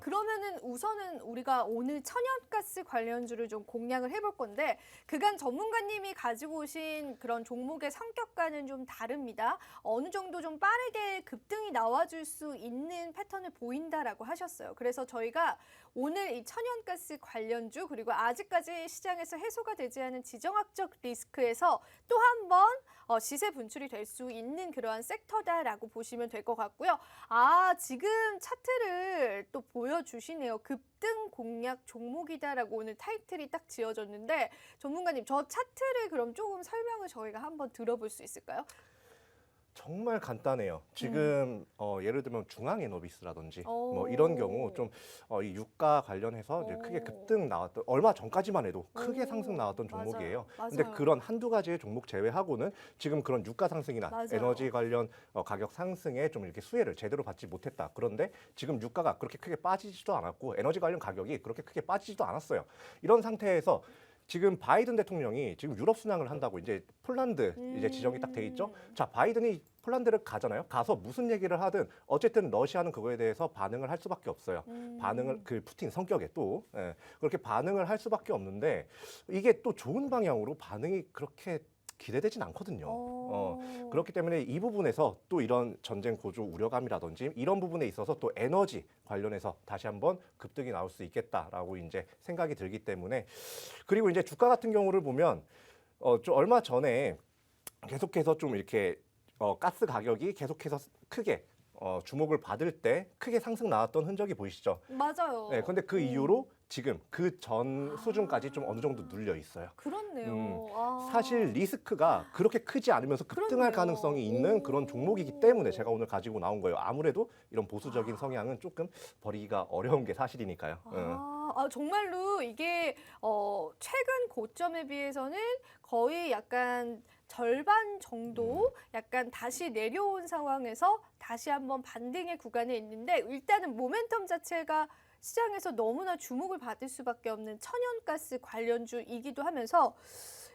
그러면은 우선은 우리가 오늘 천연가스 관련주를 좀 공략을 해볼 건데, 그간 전문가님이 가지고 오신 그런 종목의 성격과는 좀 다릅니다. 어느 정도 좀 빠르게 급등이 나와줄 수 있는 패턴을 보인다라고 하셨어요. 그래서 저희가 오늘 이 천연가스 관련주, 그리고 아직까지 시장에서 해소가 되지 않은 지정학적 리스크에서 또 한 번 시세 분출이 될 수 있는 그러한 섹터다라고 보시면 될 것 같고요. 지금 차트를 또 보여주시네요. 급등 공략 종목이다라고 오늘 타이틀이 딱 지어졌는데, 전문가님, 저 차트를 그럼 조금 설명을 저희가 한번 들어볼 수 있을까요? 정말 간단해요. 지금 예를 들면 중앙에너비스라든지 뭐 이런 경우 좀 이 유가 관련해서 이제 크게 급등 나왔던, 얼마 전까지만 해도 크게 상승 나왔던 종목이에요. 맞아요. 근데 그런 한두 가지의 종목 제외하고는 지금 그런 유가 상승이나 맞아요. 에너지 관련 가격 상승에 좀 이렇게 수혜를 제대로 받지 못했다. 그런데 지금 유가가 그렇게 크게 빠지지도 않았고 에너지 관련 가격이 그렇게 크게 빠지지도 않았어요. 이런 상태에서 지금 바이든 대통령이 지금 유럽 순항을 한다고 이제 폴란드 이제 지정이 딱 돼 있죠. 자, 바이든이 폴란드를 가잖아요. 가서 무슨 얘기를 하든 어쨌든 러시아는 그거에 대해서 반응을 할 수밖에 없어요. 반응을 그 푸틴 성격에 또 그렇게 반응을 할 수밖에 없는데, 이게 또 좋은 방향으로 반응이 그렇게 기대되진 않거든요. 그렇기 때문에 이 부분에서 또 이런 전쟁 고조 우려감이라든지 이런 부분에 있어서 또 에너지 관련해서 다시 한번 급등이 나올 수 있겠다라고 이제 생각이 들기 때문에, 그리고 이제 주가 같은 경우를 보면 좀 얼마 전에 계속해서 좀 이렇게 가스 가격이 계속해서 크게 주목을 받을 때 크게 상승 나왔던 흔적이 보이시죠? 맞아요. 네, 근데 그 이후로 지금 그 전 수준까지 좀 어느 정도 눌려 있어요. 그렇네요. 사실 리스크가 그렇게 크지 않으면서 급등할 그렇네요. 가능성이 있는 그런 종목이기 때문에 제가 오늘 가지고 나온 거예요. 아무래도 이런 보수적인 성향은 조금 버리기가 어려운 게 사실이니까요. 정말로 이게 최근 고점에 비해서는 거의 약간 절반 정도 약간 다시 내려온 상황에서 다시 한번 반등의 구간에 있는데, 일단은 모멘텀 자체가 시장에서 너무나 주목을 받을 수밖에 없는 천연가스 관련주이기도 하면서,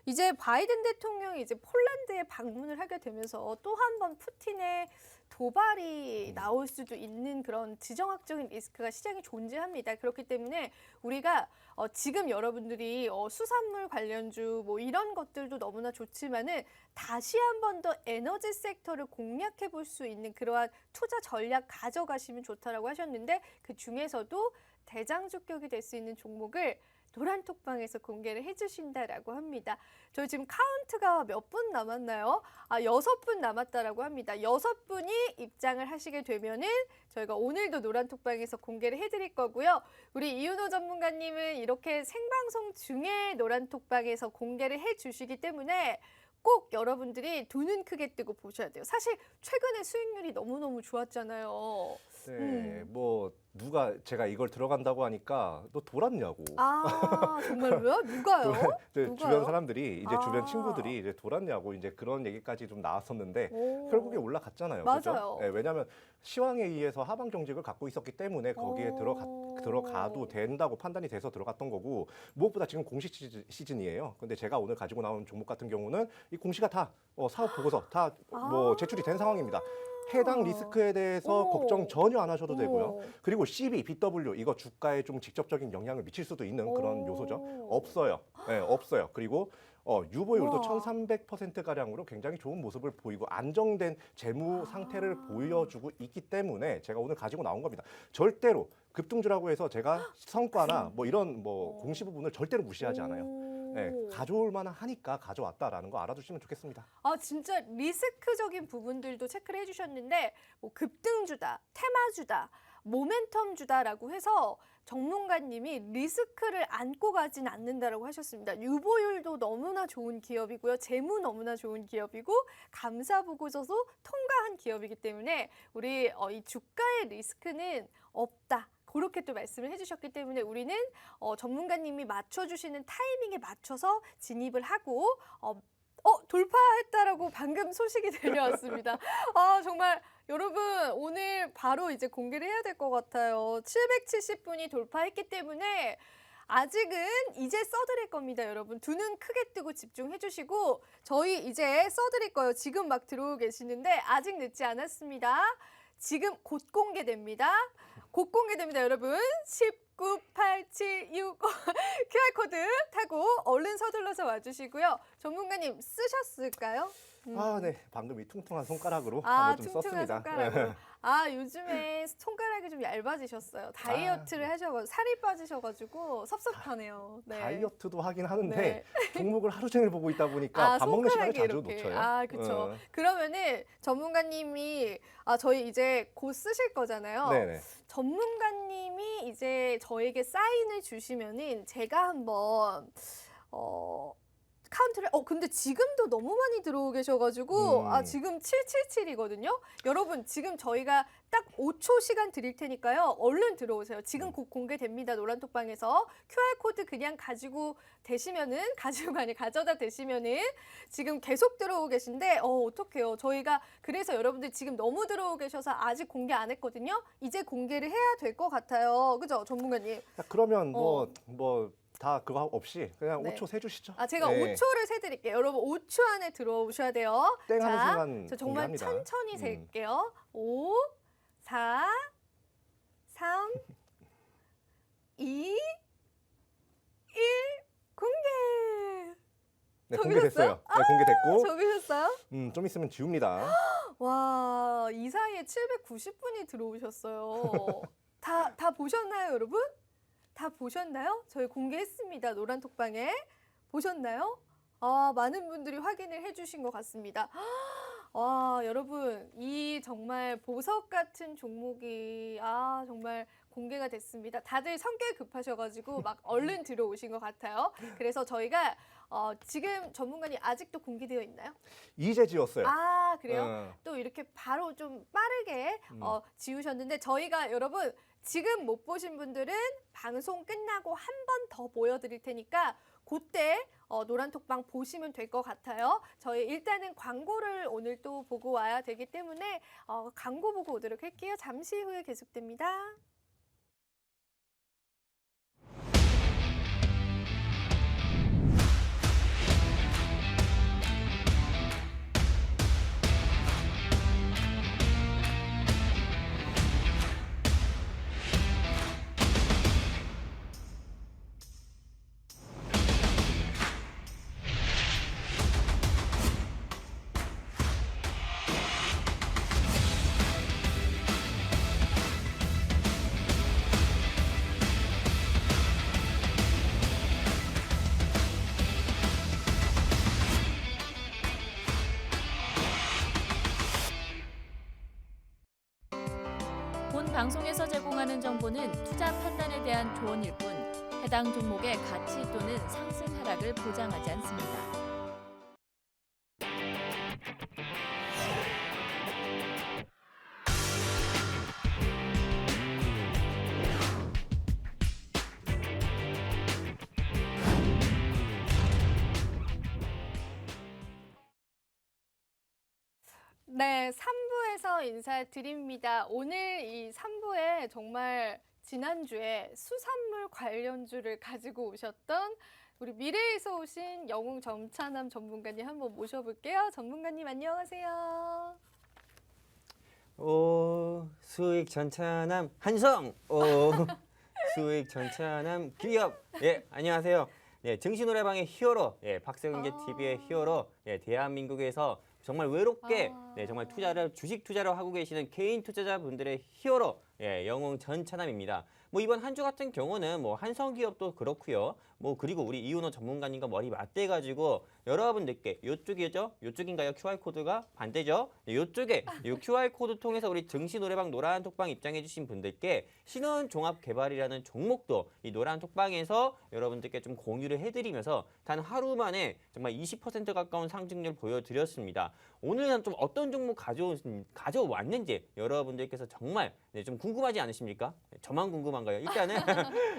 이제 바이든 대통령이 이제 폴란드에 방문을 하게 되면서 또 한 번 푸틴의 도발이 나올 수도 있는 그런 지정학적인 리스크가 시장에 존재합니다. 그렇기 때문에 우리가 지금 여러분들이 수산물 관련주 뭐 이런 것들도 너무나 좋지만은 다시 한 번 더 에너지 섹터를 공략해 볼 수 있는 그러한 투자 전략 가져가시면 좋다라고 하셨는데, 그 중에서도 대장주격이 될 수 있는 종목을 노란톡방에서 공개를 해주신다라고 합니다. 저희 지금 카운트가 몇 분 남았나요? 6분 남았다라고 합니다. 6분이 입장을 하시게 되면은 저희가 오늘도 노란톡방에서 공개를 해드릴 거고요. 우리 이윤호 전문가님은 이렇게 생방송 중에 노란톡방에서 공개를 해주시기 때문에 꼭 여러분들이 두 눈 크게 뜨고 보셔야 돼요. 사실 최근에 수익률이 너무너무 좋았잖아요. 네, 뭐 누가 제가 이걸 들어간다고 하니까 너 돌았냐고. 정말로요? 누가요? 누가요? 주변 사람들이 이제 주변 친구들이 이제 돌았냐고 이제 그런 얘기까지 좀 나왔었는데 결국에 올라갔잖아요. 맞아요. 그죠? 네, 왜냐하면 시황에 의해서 하방 정직을 갖고 있었기 때문에 거기에 들어가도 된다고 판단이 돼서 들어갔던 거고, 무엇보다 지금 공시 시즌이에요. 근데 제가 오늘 가지고 나온 종목 같은 경우는 이 공시가 다 사업 보고서 다 뭐 제출이 된 상황입니다. 해당 리스크에 대해서 걱정 전혀 안 하셔도 되고요. 그리고 CB, BW 이거 주가에 좀 직접적인 영향을 미칠 수도 있는 그런 요소죠. 없어요. 네, 없어요. 그리고 유보율도 1300%가량으로 굉장히 좋은 모습을 보이고 안정된 재무 상태를 보여주고 있기 때문에 제가 오늘 가지고 나온 겁니다. 절대로 급등주라고 해서 제가 성과나 뭐 이런 뭐 공시 부분을 절대로 무시하지 않아요. 네, 가져올 만한 하니까 가져왔다라는 거 알아두시면 좋겠습니다. 진짜 리스크적인 부분들도 체크를 해주셨는데, 뭐 급등주다, 테마주다, 모멘텀주다라고 해서 전문가님이 리스크를 안고 가진 않는다라고 하셨습니다. 유보율도 너무나 좋은 기업이고요. 재무 너무나 좋은 기업이고 감사 보고서도 통과한 기업이기 때문에 우리 이 주가의 리스크는 없다. 그렇게 또 말씀을 해주셨기 때문에 우리는 전문가님이 맞춰주시는 타이밍에 맞춰서 진입을 하고 돌파했다라고 방금 소식이 들려왔습니다. 정말 여러분 오늘 바로 이제 공개를 해야 될 것 같아요. 770분이 돌파했기 때문에 아직은 이제 써드릴 겁니다, 여러분. 두 눈 크게 뜨고 집중해 주시고 저희 이제 써드릴 거예요. 지금 막 들어오고 계시는데 아직 늦지 않았습니다. 지금 곧 공개됩니다. 곧 공개됩니다, 여러분. 19, 8, 7, 6 QR코드 타고 얼른 서둘러서 와주시고요. 전문가님 쓰셨을까요? 네. 방금 이 퉁퉁한 손가락으로 아, 한번 좀 퉁퉁한 썼습니다. 손가락으로. 요즘에 손가락이 좀 얇아지셨어요. 다이어트를 하셔가지고 살이 빠지셔가지고 섭섭하네요. 네. 다이어트도 하긴 하는데 네. 종목을 하루 종일 보고 있다 보니까 밥 먹는 시간을 손가락이 자주 이렇게. 놓쳐요. 그렇죠. 그러면은 전문가님이 저희 이제 곧 쓰실 거잖아요. 네네. 전문가님이 이제 저에게 사인을 주시면은 제가 한번 카운트를 근데 지금도 너무 많이 들어오고 계셔가지고 지금 777이거든요. 여러분 지금 저희가 딱 5초 시간 드릴 테니까요. 얼른 들어오세요. 지금 곧 공개됩니다. 노란톡방에서 QR코드 그냥 가지고 가져다 대시면은 지금 계속 들어오고 계신데 어떡해요. 저희가 그래서 여러분들 지금 너무 들어오고 계셔서 아직 공개 안 했거든요. 이제 공개를 해야 될 것 같아요. 그죠, 전문가님? 자, 그러면 다 그거 없이 그냥 네. 5초 세주시죠. 제가 네. 5초를 세드릴게요. 여러분 5초 안에 들어오셔야 돼요. 땡 하는 순간 저 정말 공개합니다. 천천히 셀게요. 5, 4, 3, 2, 1, 공개! 네, 적으셨어요? 공개됐어요. 네, 공개됐고 적으셨어요? 좀 있으면 지웁니다. 와, 이 사이에 790분이 들어오셨어요. 다 보셨나요, 여러분? 다 보셨나요? 저희 공개했습니다. 노란톡방에. 보셨나요? 많은 분들이 확인을 해주신 것 같습니다. 여러분, 이 정말 보석 같은 종목이 정말 공개가 됐습니다. 다들 성격이 급하셔가지고 막 얼른 들어오신 것 같아요. 그래서 저희가 지금 전문가님 아직도 공개되어 있나요? 이제 지웠어요. 그래요? 또 이렇게 바로 좀 빠르게 지우셨는데 저희가 여러분 지금 못 보신 분들은 방송 끝나고 한 번 더 보여드릴 테니까 그때 노란톡방 보시면 될 것 같아요. 저희 일단은 광고를 오늘 또 보고 와야 되기 때문에 광고 보고 오도록 할게요. 잠시 후에 계속됩니다. 본 방송에서 제공하는 정보는 투자 판단에 대한 조언일 뿐 해당 종목의 가치 또는 상승 하락을 보장하지 않습니다. 네, 3부에서 인사드립니다. 오늘 이 3부에 정말 지난주에 수산물 관련주를 가지고 오셨던 우리 미래에서 오신 영웅 점차남 전문가님 한번 모셔볼게요. 전문가님 안녕하세요. 수익 전차남 한성. 수익 전차남 기업. 예, 안녕하세요. 예, 증시노래방의 히어로, 박세근계 TV의 히어로, 대한민국에서 정말 외롭게 정말 주식 투자를 하고 계시는 개인 투자자분들의 히어로, 영웅 전차남입니다. 이번 한 주 같은 경우는 한성기업도 그렇고요. 그리고 우리 이윤호 전문가님과 머리 맞대가지고 여러분들께 요쪽이죠? 요쪽인가요? QR코드가 반대죠? 요쪽에 이 QR코드 통해서 우리 증시노래방 노란톡방 입장해주신 분들께 신원종합개발이라는 종목도 이 노란톡방에서 여러분들께 좀 공유를 해드리면서 단 하루 만에 정말 20% 가까운 상승률 보여드렸습니다. 오늘은 좀 어떤 종목 가져왔는지 여러분들께서 정말 좀 궁금하지 않으십니까? 저만 궁금한가요? 일단은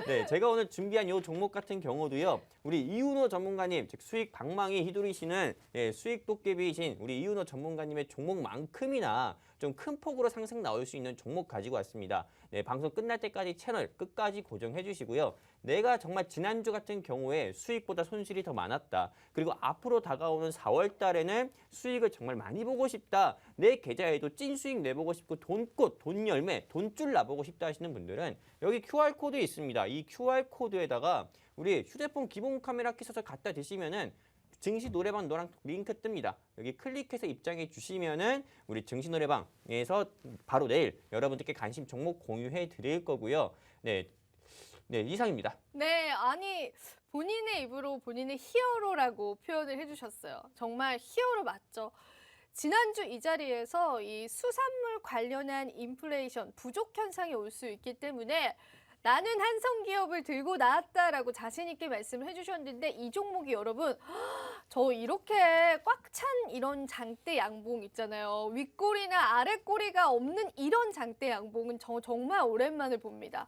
네, 제가 오늘 준비한 이 종목 같은 경우도요. 우리 이윤호 전문가님, 즉 수익 방망이 휘두르시는 수익 도깨비이신 우리 이윤호 전문가님의 종목만큼이나 좀 큰 폭으로 상승 나올 수 있는 종목 가지고 왔습니다. 네, 방송 끝날 때까지 채널 끝까지 고정해 주시고요. 내가 정말 지난주 같은 경우에 수익보다 손실이 더 많았다. 그리고 앞으로 다가오는 4월 달에는 수익을 정말 많이 보고 싶다. 내 계좌에도 찐 수익 내보고 싶고 돈꽃, 돈 열매, 돈줄 나보고 싶다 하시는 분들은 여기 QR코드 있습니다. 이 QR코드에다가 우리 휴대폰 기본 카메라 켜서 갖다 대시면은 증시 노래방 노랑 링크 뜹니다. 여기 클릭해서 입장해 주시면은 우리 증시 노래방에서 바로 내일 여러분들께 관심 종목 공유해 드릴 거고요. 네, 이상입니다. 네, 아니 본인의 입으로 본인의 히어로라고 표현을 해주셨어요. 정말 히어로 맞죠? 지난주 이 자리에서 이 수산물 관련한 인플레이션 부족 현상이 올 수 있기 때문에 나는 한성기업을 들고 나왔다라고 자신 있게 말씀을 해주셨는데 이 종목이 여러분 저 이렇게 꽉 찬 이런 장대 양봉 있잖아요. 윗꼬리나 아랫꼬리가 없는 이런 장대 양봉은 저 정말 오랜만에 봅니다.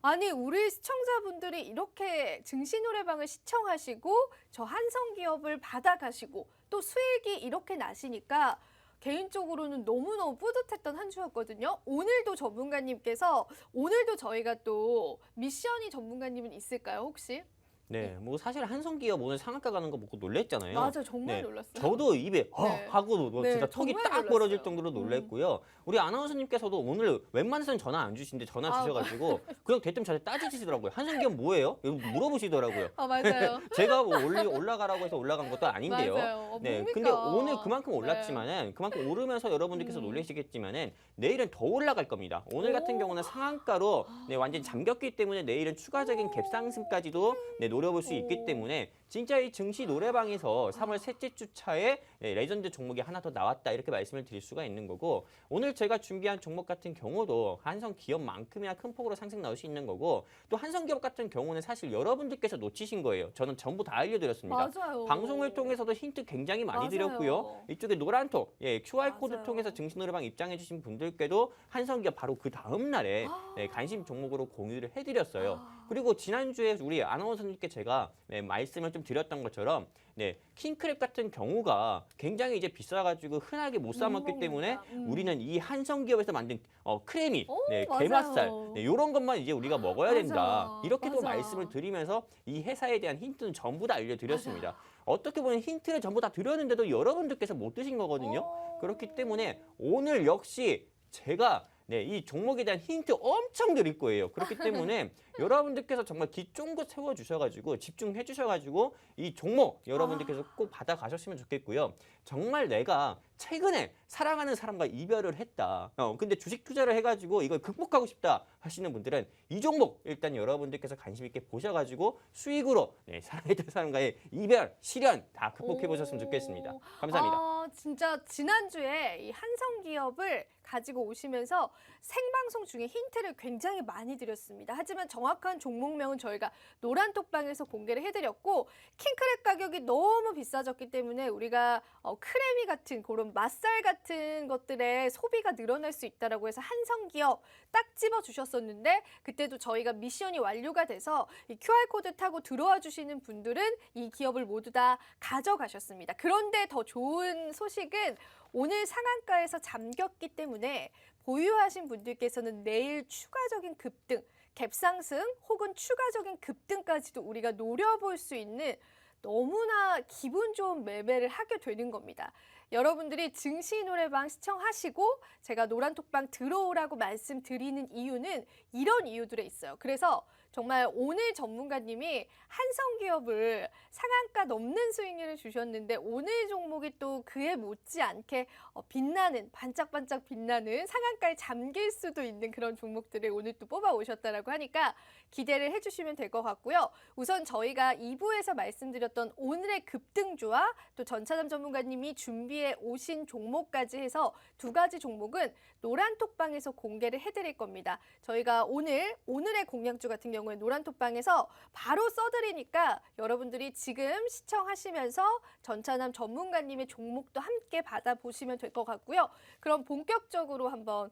아니 우리 시청자분들이 이렇게 증시 노래방을 시청하시고 저 한성기업을 받아가시고 또 수익이 이렇게 나시니까 개인적으로는 너무너무 뿌듯했던 한 주였거든요. 오늘도 전문가님께서 오늘도 저희가 또 미션이 전문가님은 있을까요 혹시? 네, 뭐 사실 한성기업 오늘 상한가 가는 거 보고 놀랬잖아요. 맞아 정말 네, 놀랐어요. 저도 입에 네. 하고 뭐 네, 진짜 턱이 정말 딱 놀랐어요. 벌어질 정도로 놀랬고요. 우리 아나운서님께서도 오늘 웬만해서는 전화 안 주시는데 전화 아, 주셔가지고 그냥 대뜸 저한테 따지시더라고요. 한성기업 뭐예요? 이거 물어보시더라고요. 아 맞아요. 제가 뭐 올라가라고 해서 올라간 것도 아닌데요. 맞아요. 네, 뭡니까? 근데 오늘 그만큼 네. 올랐지만은 그만큼 오르면서 여러분들께서 놀라시겠지만은 내일은 더 올라갈 겁니다. 오늘 같은 오. 경우는 상한가로 네, 완전히 잠겼기 때문에 내일은 추가적인 갭상승까지도 네, 노려볼 수 있기 때문에 진짜 이 증시 노래방에서 3월 셋째 주 차에 네, 레전드 종목이 하나 더 나왔다 이렇게 말씀을 드릴 수가 있는 거고 오늘 제가 준비한 종목 같은 경우도 한성기업만큼이나 큰 폭으로 상승 나올 수 있는 거고 또 한성기업 같은 경우는 사실 여러분들께서 놓치신 거예요. 저는 전부 다 알려드렸습니다. 맞아요. 방송을 통해서도 힌트 굉장히 많이 맞아요. 드렸고요. 이쪽에 노란톡, QR코드 맞아요. 통해서 증시 노래방 입장해주신 분들께도 한성기업 바로 그 다음 날에 네, 관심 종목으로 공유를 해드렸어요. 그리고 지난주에 우리 아나운서님께 제가 네, 말씀을 좀 드렸던 것처럼 네, 킹크랩 같은 경우가 굉장히 이제 비싸가지고 흔하게 못 사 먹기 때문에 우리는 이 한성기업에서 만든 크래미, 오, 네, 맞아요. 게맛살 네, 이런 것만 이제 우리가 먹어야 된다. 맞아. 이렇게도 맞아. 말씀을 드리면서 이 회사에 대한 힌트는 전부 다 알려드렸습니다. 어떻게 보면 힌트를 전부 다 드렸는데도 여러분들께서 못 드신 거거든요. 그렇기 때문에 오늘 역시 제가 네, 이 종목에 대한 힌트 엄청 드릴 거예요. 그렇기 때문에 여러분들께서 정말 귀 쫑긋 세워주셔가지고 집중해주셔가지고 이 종목 여러분들께서 꼭 받아가셨으면 좋겠고요. 정말 내가 최근에 사랑하는 사람과 이별을 했다. 근데 주식 투자를 해가지고 이걸 극복하고 싶다 하시는 분들은 이 종목 일단 여러분들께서 관심 있게 보셔가지고 수익으로 네, 사랑했던 사람과의 이별, 시련 다 극복해 보셨으면 좋겠습니다. 감사합니다. 진짜 지난주에 이 한성기업을 가지고 오시면서 생방송 중에 힌트를 굉장히 많이 드렸습니다. 하지만 정확한 종목명은 저희가 노란톡방에서 공개를 해드렸고 킹크랩 가격이 너무 비싸졌기 때문에 우리가 크래미 같은 그런 맛살 같은 것들의 소비가 늘어날 수 있다라고 해서 한성기업 딱 집어주셨었는데 그때도 저희가 미션이 완료가 돼서 이 QR코드 타고 들어와 주시는 분들은 이 기업을 모두 다 가져가셨습니다. 그런데 더 좋은 소식은 오늘 상한가에서 잠겼기 때문에 보유하신 분들께서는 내일 추가적인 급등, 갭상승 혹은 추가적인 급등까지도 우리가 노려볼 수 있는 너무나 기분 좋은 매매를 하게 되는 겁니다. 여러분들이 증시 노래방 시청하시고 제가 노란톡방 들어오라고 말씀드리는 이유는 이런 이유들에 있어요. 그래서 정말 오늘 전문가님이 한성기업을 상한가 넘는 수익률을 주셨는데 오늘 종목이 또 그에 못지않게 빛나는 반짝반짝 빛나는 상한가에 잠길 수도 있는 그런 종목들을 오늘 또 뽑아 오셨다라고 하니까 기대를 해주시면 될 것 같고요. 우선 저희가 2부에서 말씀드렸던 오늘의 급등주와 또 전차담 전문가님이 준비해 오신 종목까지 해서 두 가지 종목은 노란톡방에서 공개를 해드릴 겁니다. 저희가 오늘의 공략주 같은 경우 경우에 노란톡방에서 바로 써드리니까 여러분들이 지금 시청하시면서 전차남 전문가님의 종목도 함께 받아보시면 될 것 같고요. 그럼 본격적으로 한번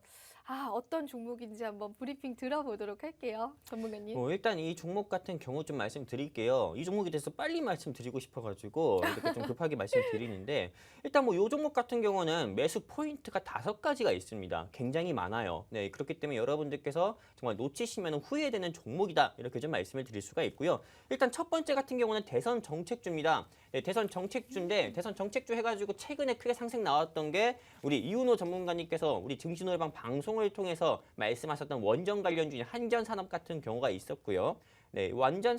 어떤 종목인지 한번 브리핑 들어보도록 할게요. 전문가님. 일단 이 종목 같은 경우 좀 말씀드릴게요. 이 종목에 대해서 빨리 말씀드리고 싶어가지고 이렇게 좀 급하게 말씀드리는데 일단 뭐 이 종목 같은 경우는 매수 포인트가 5가지가 있습니다. 굉장히 많아요. 네, 그렇기 때문에 여러분들께서 정말 놓치시면 후회되는 종목이다 이렇게 좀 말씀을 드릴 수가 있고요. 일단 첫 번째 같은 경우는 대선 정책주입니다. 네, 대선 정책주인데 대선 정책주 해가지고 최근에 크게 상승 나왔던 게 우리 이윤호 전문가님께서 우리 증시노래방 방송을 통해서 말씀하셨던 원전 관련주인 한전산업 같은 경우가 있었고요. 네, 원전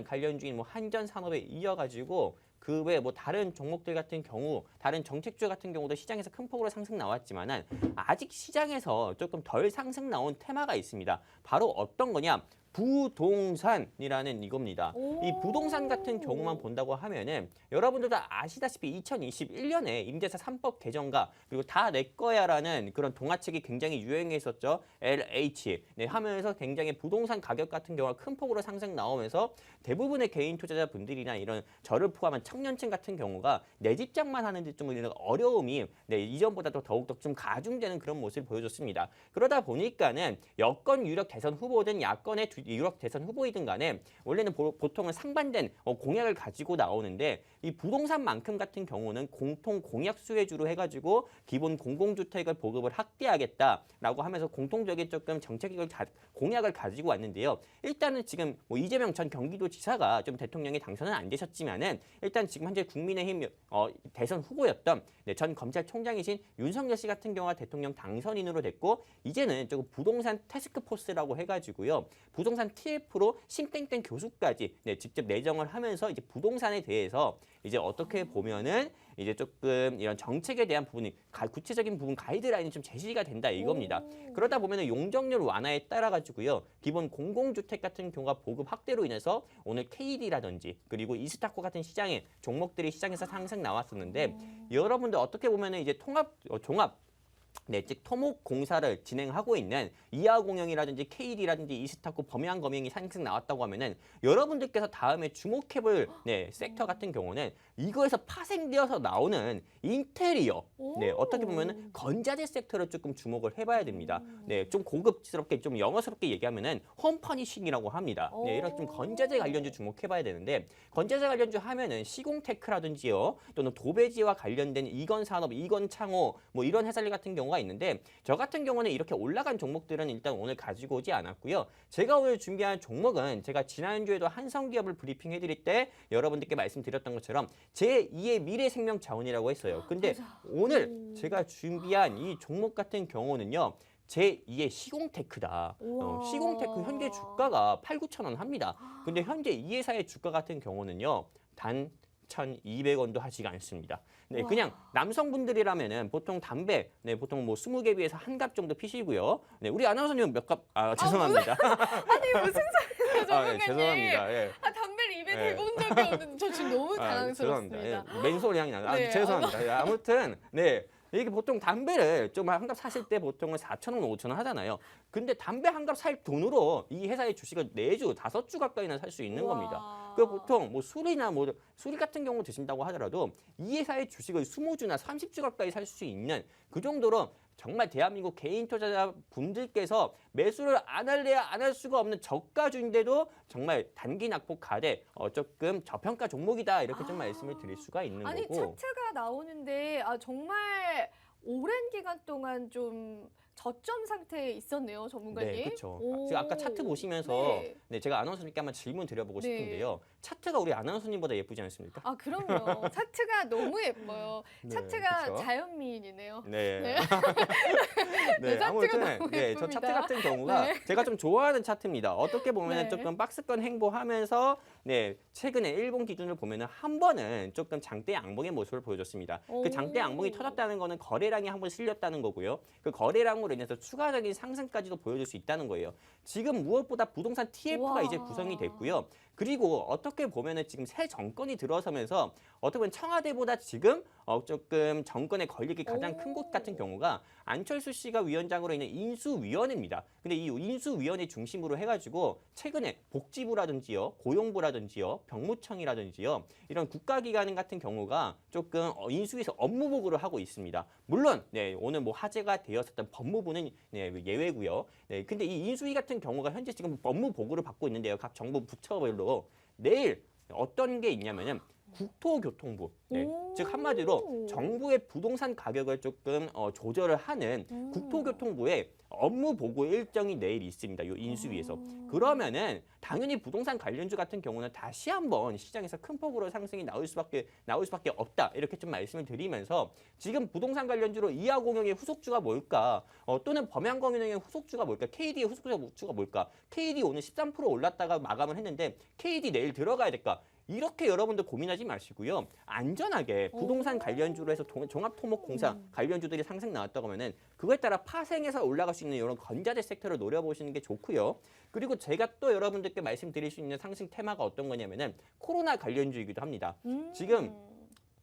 관련주인 한전산업에 이어가지고 그 외 다른 종목들 같은 경우, 다른 정책주 같은 경우도 시장에서 큰 폭으로 상승 나왔지만은 아직 시장에서 조금 덜 상승 나온 테마가 있습니다. 바로 어떤 거냐? 부동산이라는 이겁니다. 이 부동산 같은 경우만 본다고 하면은 여러분들도 아시다시피 2021년에 임대차 3법 개정과 그리고 다 내 거야라는 그런 동화책이 굉장히 유행했었죠. LH 하면서 굉장히 부동산 가격 같은 경우가 큰 폭으로 상승 나오면서 대부분의 개인 투자자분들이나 이런 저를 포함한 청년층 같은 경우가 내 집장만 하는데 좀 이런 어려움이 이전보다도 더욱더 좀 가중되는 그런 모습을 보여줬습니다. 그러다 보니까는 여권 유력 대선 후보든 야권의 유력 대선 후보이든 간에 원래는 보통은 상반된 공약을 가지고 나오는데 이 부동산만큼 같은 경우는 공통 공약 수혜주로 해가지고 기본 공공주택을 보급을 확대하겠다라고 하면서 공통적인 조금 정책을 공약을 가지고 왔는데요. 일단은 지금 이재명 전 경기도지사가 좀 대통령이 당선은 안 되셨지만은 일단 지금 현재 국민의힘 대선 후보였던 전 검찰총장이신 윤석열 씨 같은 경우가 대통령 당선인으로 됐고 이제는 조금 부동산 태스크포스라고 해가지고요. 부동산 TF로 심땡땡 교수까지 직접 내정을 하면서 이제 부동산에 대해서 이제 어떻게 보면은 이제 조금 이런 정책에 대한 부분이 구체적인 부분 가이드라인이 좀 제시가 된다 이겁니다. 그러다 보면은 용적률 완화에 따라 가지고요. 기본 공공주택 같은 경우가 보급 확대로 인해서 오늘 KD라든지 그리고 이스타코 같은 시장의 종목들이 시장에서 상승 나왔었는데 여러분들 어떻게 보면은 이제 종합 즉 토목공사를 진행하고 있는 이하공영이라든지 KD라든지 이스타코 범양검영이 상승 나왔다고 하면은 여러분들께서 다음에 주목해볼 섹터 같은 경우는 이거에서 파생되어서 나오는 인테리어 어떻게 보면은 건자재 섹터를 조금 주목을 해봐야 됩니다. 좀 고급스럽게 좀 영어스럽게 얘기하면은 홈퍼니싱이라고 합니다. 이런 좀 건자재 관련주 주목해봐야 되는데 건자재 관련주 하면은 시공테크라든지요 또는 도배지와 관련된 이건산업, 이건창호 이런 회사들 같은 경우가 있는데 저 같은 경우는 이렇게 올라간 종목들은 일단 오늘 가지고 오지 않았고요. 제가 오늘 준비한 종목은 제가 지난주에도 한성기업을 브리핑해드릴 때 여러분들께 말씀드렸던 것처럼 제2의 미래생명자원이라고 했어요. 근데 오늘 제가 준비한 이 종목 같은 경우는요. 제2의 시공테크다. 시공테크 현재 주가가 8,9천 원 합니다. 근데 현재 이 회사의 주가 같은 경우는요. 단 1,200원도 하지가 않습니다. 그냥 남성분들이라면은 보통 담배, 보통 20개 비해서 한 갑 정도 피시고요. 우리 아나운서님은 몇 갑? 죄송합니다. 아니 무슨 소리예요, 전문가님? 죄송합니다. 담배를 입에 대고 온 적이 없는데 저 지금 너무 당황스럽습니다. 죄송합니다. 맨소리 향이 나요. 죄송합니다. 아무튼 이게 보통 담배를 좀 한 갑 사실 때 보통은 4,000원, 5,000원 하잖아요. 근데 담배 한 갑 살 돈으로 이 회사의 주식을 4주, 5주 가까이나 살 수 있는 겁니다. 그 보통 술이나 술 같은 경우 드신다고 하더라도 이 회사의 주식을 20주나 30주 가까이 살 수 있는 그 정도로 정말 대한민국 개인 투자자 분들께서 매수를 안 할래야 안 할 수가 없는 저가주인데도 정말 단기 낙폭 가대 조금 저평가 종목이다 이렇게 좀 말씀을 드릴 수가 있는 아니, 거고. 차트가 나오는데 정말 오랜 기간 동안 좀 저점 상태에 있었네요, 전문가님. 네, 그렇죠. 제가 아까 차트 보시면서 제가 아나운서님께 한번 질문 드려보고 싶은데요. 차트가 우리 아나운서님보다 예쁘지 않습니까? 그럼요. 차트가 너무 예뻐요. 차트가 그쵸? 자연미인이네요. 아무튼 너무 저 예쁩니다. 차트 같은 경우가 제가 좀 좋아하는 차트입니다. 어떻게 보면 조금 박스권 행보하면서 최근에 일본 기준을 보면은 한 번은 조금 장대 양봉의 모습을 보여줬습니다. 그 장대 양봉이 터졌다는 거는 거래량이 한 번 실렸다는 거고요. 그 거래량으로 인해서 추가적인 상승까지도 보여줄 수 있다는 거예요. 지금 무엇보다 부동산 TF가 이제 구성이 됐고요. 그리고 어떻게 보면은 지금 새 정권이 들어서면서 어떻게 보면 청와대보다 지금 조금 정권에 걸리기 가장 큰 곳 같은 경우가 안철수 씨가 위원장으로 있는 인수위원회입니다. 근데 이 인수위원회 중심으로 해가지고 최근에 복지부라든지요, 고용부라든지요, 병무청이라든지요 이런 국가기관 같은 경우가 조금 인수위에서 업무 보고를 하고 있습니다. 물론 오늘 뭐 화제가 되었었던 법무부는 예외고요. 근데 이 인수위 같은 경우가 현재 지금 업무 보고를 받고 있는데요. 각 정부 부처별로 내일 어떤 게 있냐면은 국토교통부, 즉 한마디로 정부의 부동산 가격을 조금 조절을 하는 국토교통부의 업무 보고 일정이 내일 있습니다. 이 인수위에서. 그러면은 당연히 부동산 관련주 같은 경우는 다시 한번 시장에서 큰 폭으로 상승이 나올 수밖에 없다. 이렇게 좀 말씀을 드리면서 지금 부동산 관련주로 이하공영의 후속주가 뭘까? 또는 범양공영의 후속주가 뭘까? KD의 후속주가 뭘까? KD 오늘 13% 올랐다가 마감을 했는데 KD 내일 들어가야 될까? 이렇게 여러분들 고민하지 마시고요. 안전하게 부동산 관련주로 해서 종합토목공사 관련주들이 상승 나왔다고 하면은 그거에 따라 파생해서 올라갈 수 있는 이런 건자재 섹터를 노려보시는 게 좋고요. 그리고 제가 또 여러분들께 말씀드릴 수 있는 상승 테마가 어떤 거냐면은 코로나 관련주이기도 합니다. 지금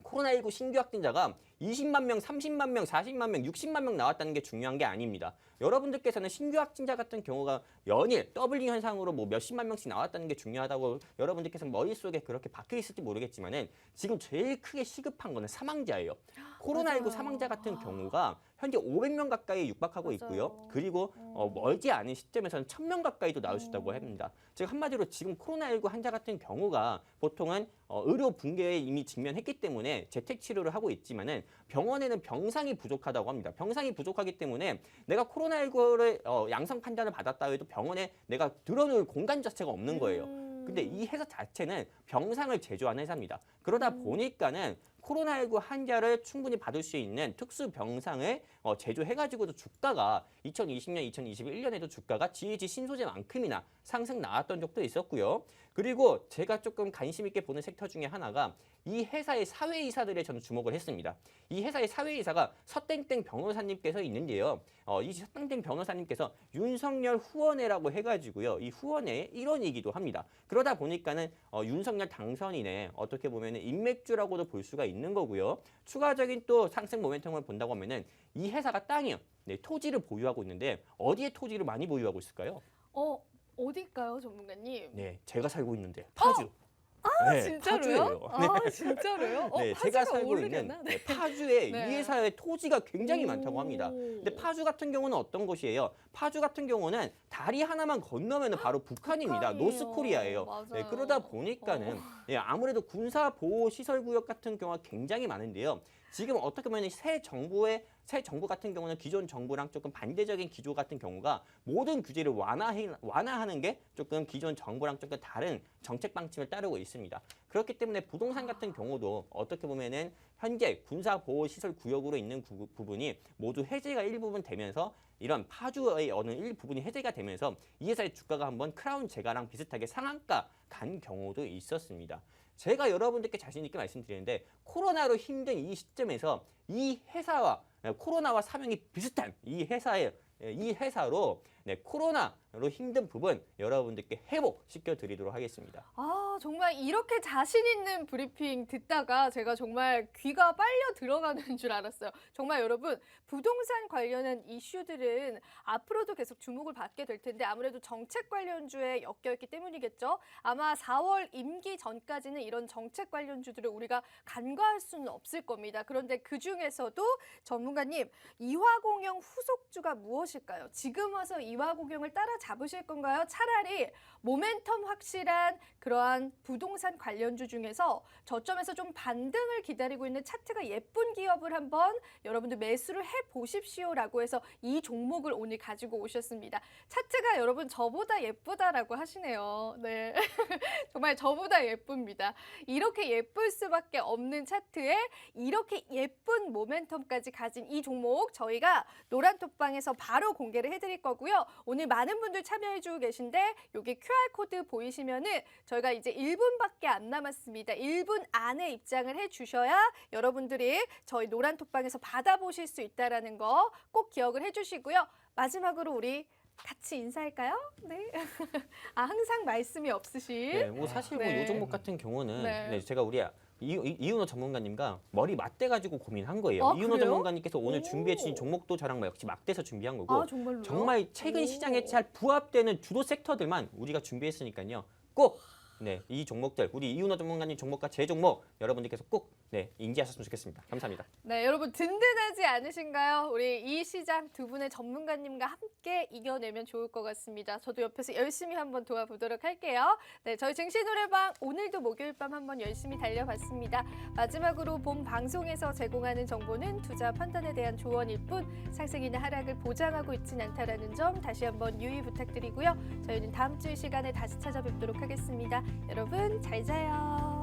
코로나19 신규 확진자가 20만 명, 30만 명, 40만 명, 60만 명 나왔다는 게 중요한 게 아닙니다. 여러분들께서는 신규 확진자 같은 경우가 연일 더블링 현상으로 뭐 몇십만 명씩 나왔다는 게 중요하다고 여러분들께서 머릿속에 그렇게 박혀 있을지 모르겠지만은 지금 제일 크게 시급한 거는 사망자예요. 코로나19 맞아요. 사망자 같은 경우가 현재 500명 가까이 육박하고 맞아요. 있고요. 그리고 멀지 않은 시점에서는 1000명 가까이도 나올 수 있다고 합니다. 즉 한마디로 지금 코로나19 환자 같은 경우가 보통은 의료 붕괴에 이미 직면했기 때문에 재택 치료를 하고 있지만은 병원에는 병상이 부족하다고 합니다. 병상이 부족하기 때문에 내가 코로나19를 양성 판단을 받았다 해도 병원에 내가 들어놓을 공간 자체가 없는 거예요. 근데 이 회사 자체는 병상을 제조하는 회사입니다. 그러다 보니까는 코로나19 환자를 충분히 받을 수 있는 특수 병상을 제조해가지고도 주가가 2020년, 2021년에도 주가가 GH 신소재만큼이나 상승 나왔던 적도 있었고요. 그리고 제가 조금 관심 있게 보는 섹터 중에 하나가 이 회사의 사회이사들에 저는 주목을 했습니다. 이 회사의 사회이사가 서땡땡 변호사님께서 있는데요. 이 서땡땡 변호사님께서 윤석열 후원회라고 해가지고요. 이 후원회의 일원이기도 합니다. 그러다 보니까는 윤석열 당선인의 어떻게 보면 인맥주라고도 볼 수가 있는 거고요. 추가적인 또 상승 모멘텀을 본다고 하면은 이 회사가 땅이요. 토지를 보유하고 있는데 어디에 토지를 많이 보유하고 있을까요? 어딜까요, 전문가님? 네, 제가 살고 있는데 파주. 네, 진짜로요? 파주예요. 아, 진짜로요? 네, 파주가 제가 살고 어울리려나? 있는 파주에 네. 이 회사의 토지가 굉장히 많다고 합니다. 근데 파주 같은 경우는 어떤 곳이에요? 파주 같은 경우는 다리 하나만 건너면 바로 북한입니다. 북한이에요. 노스코리아예요. 네, 맞아요. 그러다 보니까는 아무래도 군사 보호 시설 구역 같은 경우가 굉장히 많은데요. 지금 어떻게 보면 새 정부 같은 경우는 기존 정부랑 조금 반대적인 기조 같은 경우가 모든 규제를 완화하는 게 조금 기존 정부랑 조금 다른 정책 방침을 따르고 있습니다. 그렇기 때문에 부동산 같은 경우도 어떻게 보면은 현재 군사 보호 시설 구역으로 있는 부분이 모두 해제가 일부분 되면서 이런 파주의 어느 일부분이 해제가 되면서 이 회사의 주가가 한번 크라운 제가랑 비슷하게 상한가 간 경우도 있었습니다. 제가 여러분들께 자신 있게 말씀드리는데 코로나로 힘든 이 시점에서 이 회사와 코로나와 사명이 비슷한 이 회사로 코로나로 힘든 부분 여러분들께 회복시켜 드리도록 하겠습니다. 아, 정말 이렇게 자신 있는 브리핑 듣다가 제가 정말 귀가 빨려 들어가는 줄 알았어요. 정말 여러분, 부동산 관련한 이슈들은 앞으로도 계속 주목을 받게 될 텐데 아무래도 정책 관련주에 엮여있기 때문이겠죠. 아마 4월 임기 전까지는 이런 정책 관련주들을 우리가 간과할 수는 없을 겁니다. 그런데 그중에서도 전문가님, 이화공영 후속주가 무엇일까요? 지금 와서 이화공영을 따라잡으실 건가요? 차라리 모멘텀 확실한 그러한 부동산 관련주 중에서 저점에서 좀 반등을 기다리고 있는 차트가 예쁜 기업을 한번 여러분들 매수를 해보십시오라고 해서 이 종목을 오늘 가지고 오셨습니다. 차트가 여러분 저보다 예쁘다라고 하시네요. 네, 정말 저보다 예쁩니다. 이렇게 예쁠 수밖에 없는 차트에 이렇게 예쁜 모멘텀까지 가진 이 종목 저희가 노란톡방에서 바로 공개를 해드릴 거고요. 오늘 많은 분들 참여해주고 계신데 여기 QR코드 보이시면은 저희가 이제 1분밖에 안 남았습니다. 1분 안에 입장을 해주셔야 여러분들이 저희 노란톡방에서 받아보실 수 있다는 거 꼭 기억을 해주시고요. 마지막으로 우리 같이 인사할까요? 네. 아, 항상 말씀이 없으신. 네, 뭐 사실 뭐 네. 요 종목 같은 경우는 네. 네, 제가 우리 이윤호 전문가님과 머리 맞대 가지고 고민한 거예요. 아, 이윤호 그래요? 전문가님께서 오늘 오. 준비해 주신 종목도 저랑 역시 맞대서 준비한 거고 아, 정말로요? 정말 최근 오. 시장에 잘 부합되는 주도 섹터들만 우리가 준비했으니까요. 꼭 네, 이 종목들 우리 이윤호 전문가님 종목과 제 종목 여러분들께서 꼭 네, 인지하셨으면 좋겠습니다. 감사합니다. 네, 여러분 든든하지 않으신가요? 우리 이 시장 두 분의 전문가님과 함께 이겨내면 좋을 것 같습니다. 저도 옆에서 열심히 한번 도와보도록 할게요. 네, 저희 증시노래방 오늘도 목요일 밤 한번 열심히 달려봤습니다. 마지막으로 본 방송에서 제공하는 정보는 투자 판단에 대한 조언일 뿐 상승이나 하락을 보장하고 있진 않다라는 점 다시 한번 유의 부탁드리고요. 저희는 다음 주 이 시간에 다시 찾아뵙도록 하겠습니다. 여러분 잘 자요.